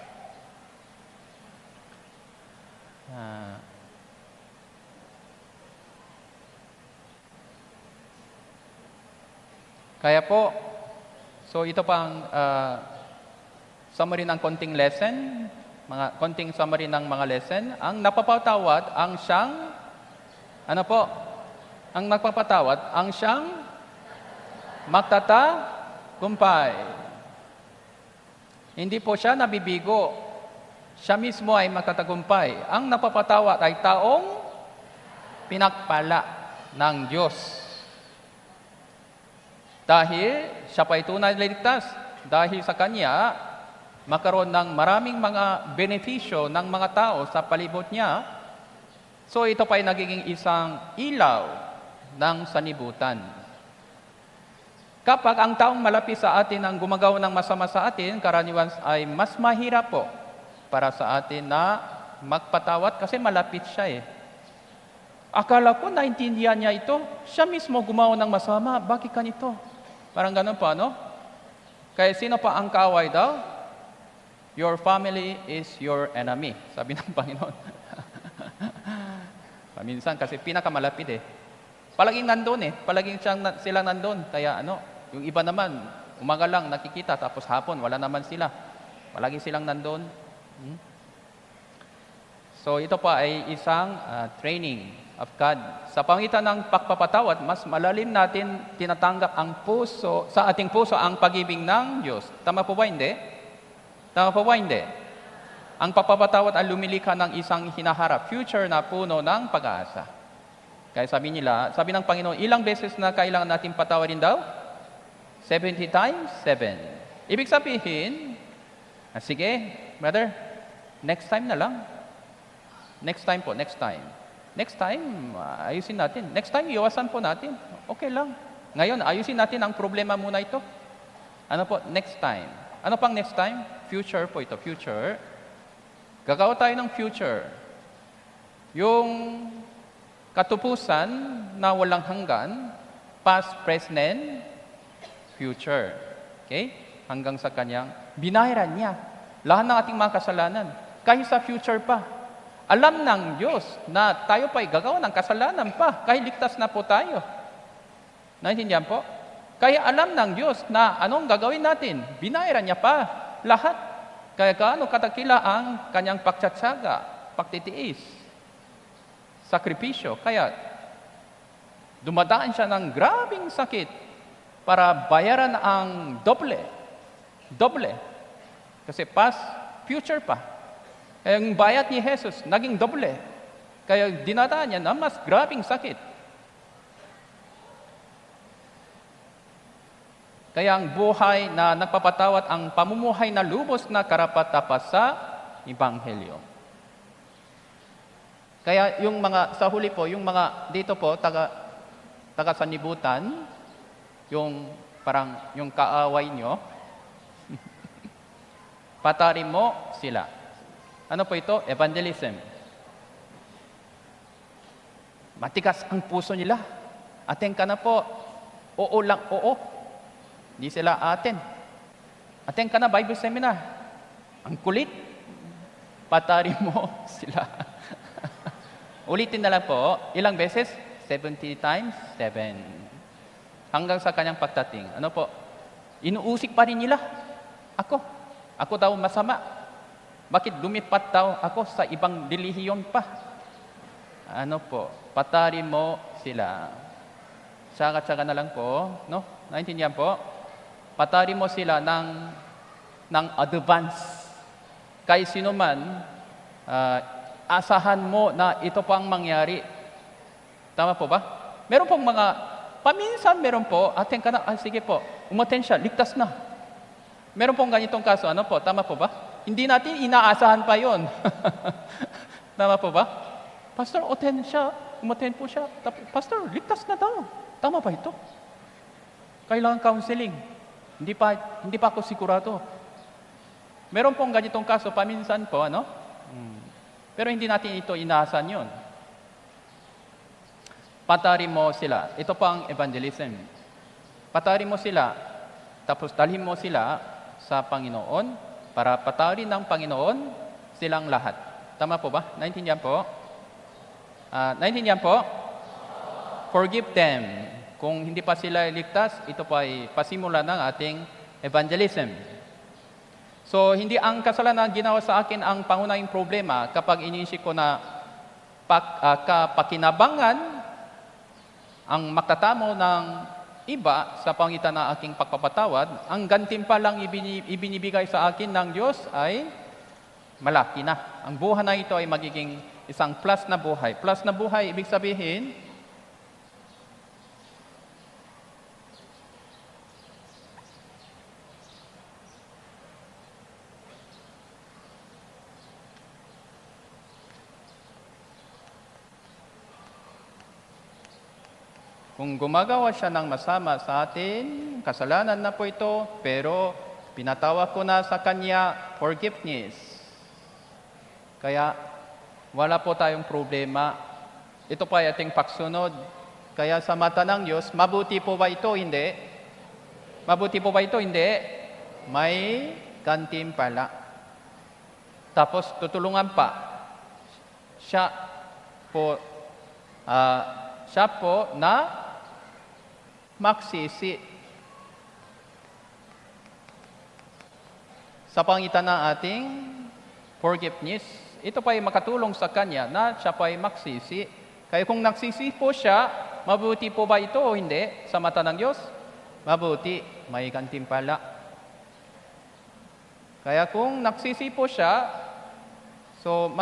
Kaya po, so ito pang summary ng konting lesson, konting summary ng mga lesson. Ang napapatawad, ang siyang, ang nagpapatawad, ang siyang magtatagumpay. Hindi po siya nabibigo. Siya mismo ay magtatagumpay. Ang napapatawad ay taong pinagpala ng Diyos. Dahil siya pa ay tunay na ligtas. Dahil sa Kanya, magkaroon ng maraming mga benepisyo ng mga tao sa palibot niya. So ito pa ay nagiging isang ilaw ng sanibutan. Kapag ang taong malapit sa atin ang gumagawa ng masama sa atin, karaniwan ay mas mahirap po para sa atin na magpatawad kasi malapit siya eh. Akala ko naintindihan niya ito. Siya mismo gumawa ng masama. Bakit kanito? Parang ganun pa, no? Kaya sino pa ang kaaway daw? Your family is your enemy. Sabi ng Panginoon. Paminsan kasi pinakamalapit eh. Palaging nandun eh. Palaging silang nandun. Kaya yung iba naman, umaga lang nakikita tapos hapon wala naman sila. Palagi silang nandun. So ito pa ay isang training of God. Sa pangitan ng pagpapatawad, mas malalim natin tinatanggap sa ating puso ang pag-ibig ng Diyos. Tama po ba hindi? Tama po ba hindi? Ang pagpapatawad ay lumilikha ng isang hinaharap, future na puno ng pag-asa. Kaya sabi ng Panginoon, ilang beses na kailangan natin patawarin daw? 70 times 7. Ibig sabihin, sige, brother, next time na lang. Next time po, next time. Next time, ayusin natin. Next time, iwasan po natin. Okay lang. Ngayon, ayusin natin ang problema muna ito. Ano po? Next time. Ano pang next time? Future po ito, future. Gagawa tayo ng future. Yung katupusan na walang hanggan, past, present, future. Okay? Hanggang sa kanyang binayaran niya. Lahat ng ating mga kasalanan. Kahit sa future pa. Alam ng Diyos na tayo pa'y gagawa ng kasalanan pa, kahit ligtas na po tayo. Naintindihan po? Kaya alam ng Diyos na anong gagawin natin. Binayaran niya pa lahat. Kaya gaano katakila ang kanyang pagtsatsaga pagtitiis, sakripisyo. Kaya dumadaan siya ng grabing sakit para bayaran ang doble. Doble. Kasi past, future pa. Kaya yung bayad ni Jesus, naging doble. Kaya dinadaan niya ng mas grabing sakit. Kaya ang buhay na nagpapatawad, ang pamumuhay na lubos na karapat-dapat sa Ebanghelyo. Kaya yung mga, sa huli po, yung mga dito po, taga sanibutan, yung parang yung kaaway nyo, patarin mo sila. Ano po ito? Evangelism. Matigas ang puso nila. Aten ka na po. Oo lang, oo. Hindi sila aten. Aten ka na Bible seminar. Ang kulit. Patarin mo sila. Ulitin na lang po. Ilang beses? 70 times 7. Hanggang sa kanyang pagdating. Ano po? Inuusik pa rin nila. Ako daw masama. Bakit lumipat daw ako sa ibang relihiyon pa? Ano po? Patarin mo sila. Saka na lang po. No? Naintindihan po? Patarin mo sila ng advance. Kahit sino man, asahan mo na ito pang mangyari. Tama po ba? Meron pong paminsan meron po, atin ka na, sige po, umaten siya, ligtas na. Meron pong ganitong kaso, ano po, tama po ba? Hindi natin inaasahan pa yon. Tama po ba? Pastor, umaten po siya. Pastor, ligtas na daw. Tama ba ito? Kailangan counseling. Hindi pa ako sigurado. Meron pong ganitong kaso, paminsan po, ano? Pero hindi natin ito inaasahan yon. Patarin mo sila. Ito po ang evangelism. Patarin mo sila, tapos dalhin mo sila sa Panginoon para patarin ng Panginoon silang lahat. Tama po ba? Naintindihan po? Naintindihan po? Forgive them. Kung hindi pa sila iligtas, ito pa ay pasimula ng ating evangelism. So, hindi ang kasalanan ginawa sa akin ang pangunahing problema kapag iniisip ko na kapakinabangan ang magtatamo ng iba sa pangitan ng aking pagpapatawad, ang gantimpalang ibinibigay sa akin ng Diyos ay malaki na. Ang buhay na ito ay magiging isang plus na buhay. Plus na buhay, ibig sabihin, kung gumagawa siya ng masama sa atin, kasalanan na po ito, pero pinatawag ko na sa kanya forgiveness. Kaya wala po tayong problema. Ito pa ay ating pagsunod. Kaya sa mata ng Diyos, mabuti po ba ito? Hindi. Mabuti po ba ito? Hindi. May gantimpala. Tapos tutulungan pa. Siya po na magsisi sa pangitan ng ating forgiveness. Ito pa ay makatulong sa kanya na siya pa ay magsisi. Kaya kung nagsisi po siya, mabuti po ba ito o hindi sa mata ng Diyos? Mabuti, may gantimpala. Kaya kung nagsisi po siya, so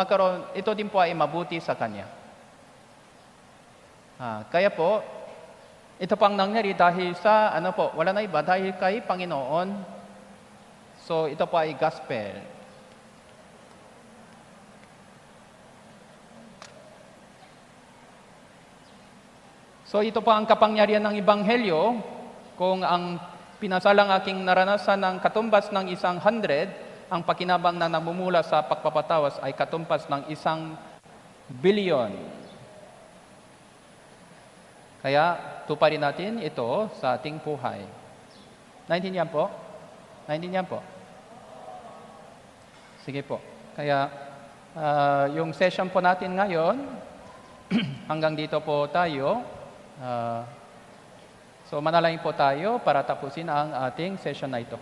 ito din po ay mabuti sa kanya. Kaya po, ito pang nangyari dahil sa, wala na iba, dahil kay Panginoon. So, ito po ay gospel. So, ito po ang kapangyarihan ng Ebanghelyo. Kung ang pinasalang aking naranasan ng katumbas ng 100, ang pakinabang na namumula sa pagpapatawas ay katumbas ng 1 billion. Kaya, tuparin natin ito sa ating buhay. Naintindihan po? Naintindihan po? Sige po. Kaya, yung session po natin ngayon, hanggang dito po tayo. So, manalangin po tayo para tapusin ang ating session na ito.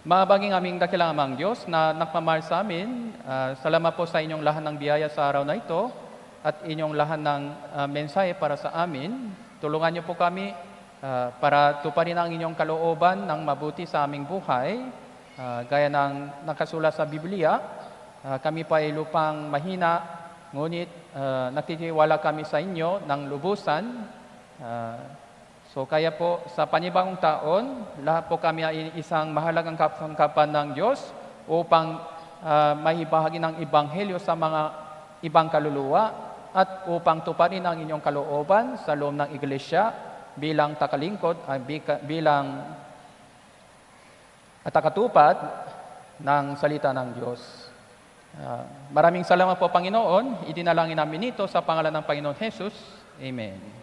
Mabaging aming dakilang amang Diyos na nagmamahal sa amin, salamat po sa inyong lahat ng biyaya sa araw na ito at inyong lahat ng mensahe para sa amin. Tulungan niyo po kami para tuparin ang inyong kalooban ng mabuti sa aming buhay. Gaya ng nakasulat sa Biblia, kami pa ay lupang mahina, ngunit nagtitiwala kami sa inyo ng lubusan. So kaya po sa panibagong taon, lahat po kami ay isang mahalagang kasangkapan ng Diyos upang mahibahagi ng Ebanghelyo sa mga ibang kaluluwa at upang tuparin ang inyong kalooban sa loob ng Iglesia bilang takalingkod, bilang takatupad ng salita ng Diyos. Maraming salamat po, Panginoon. Idinalangin namin ito sa pangalan ng Panginoon Jesus. Amen.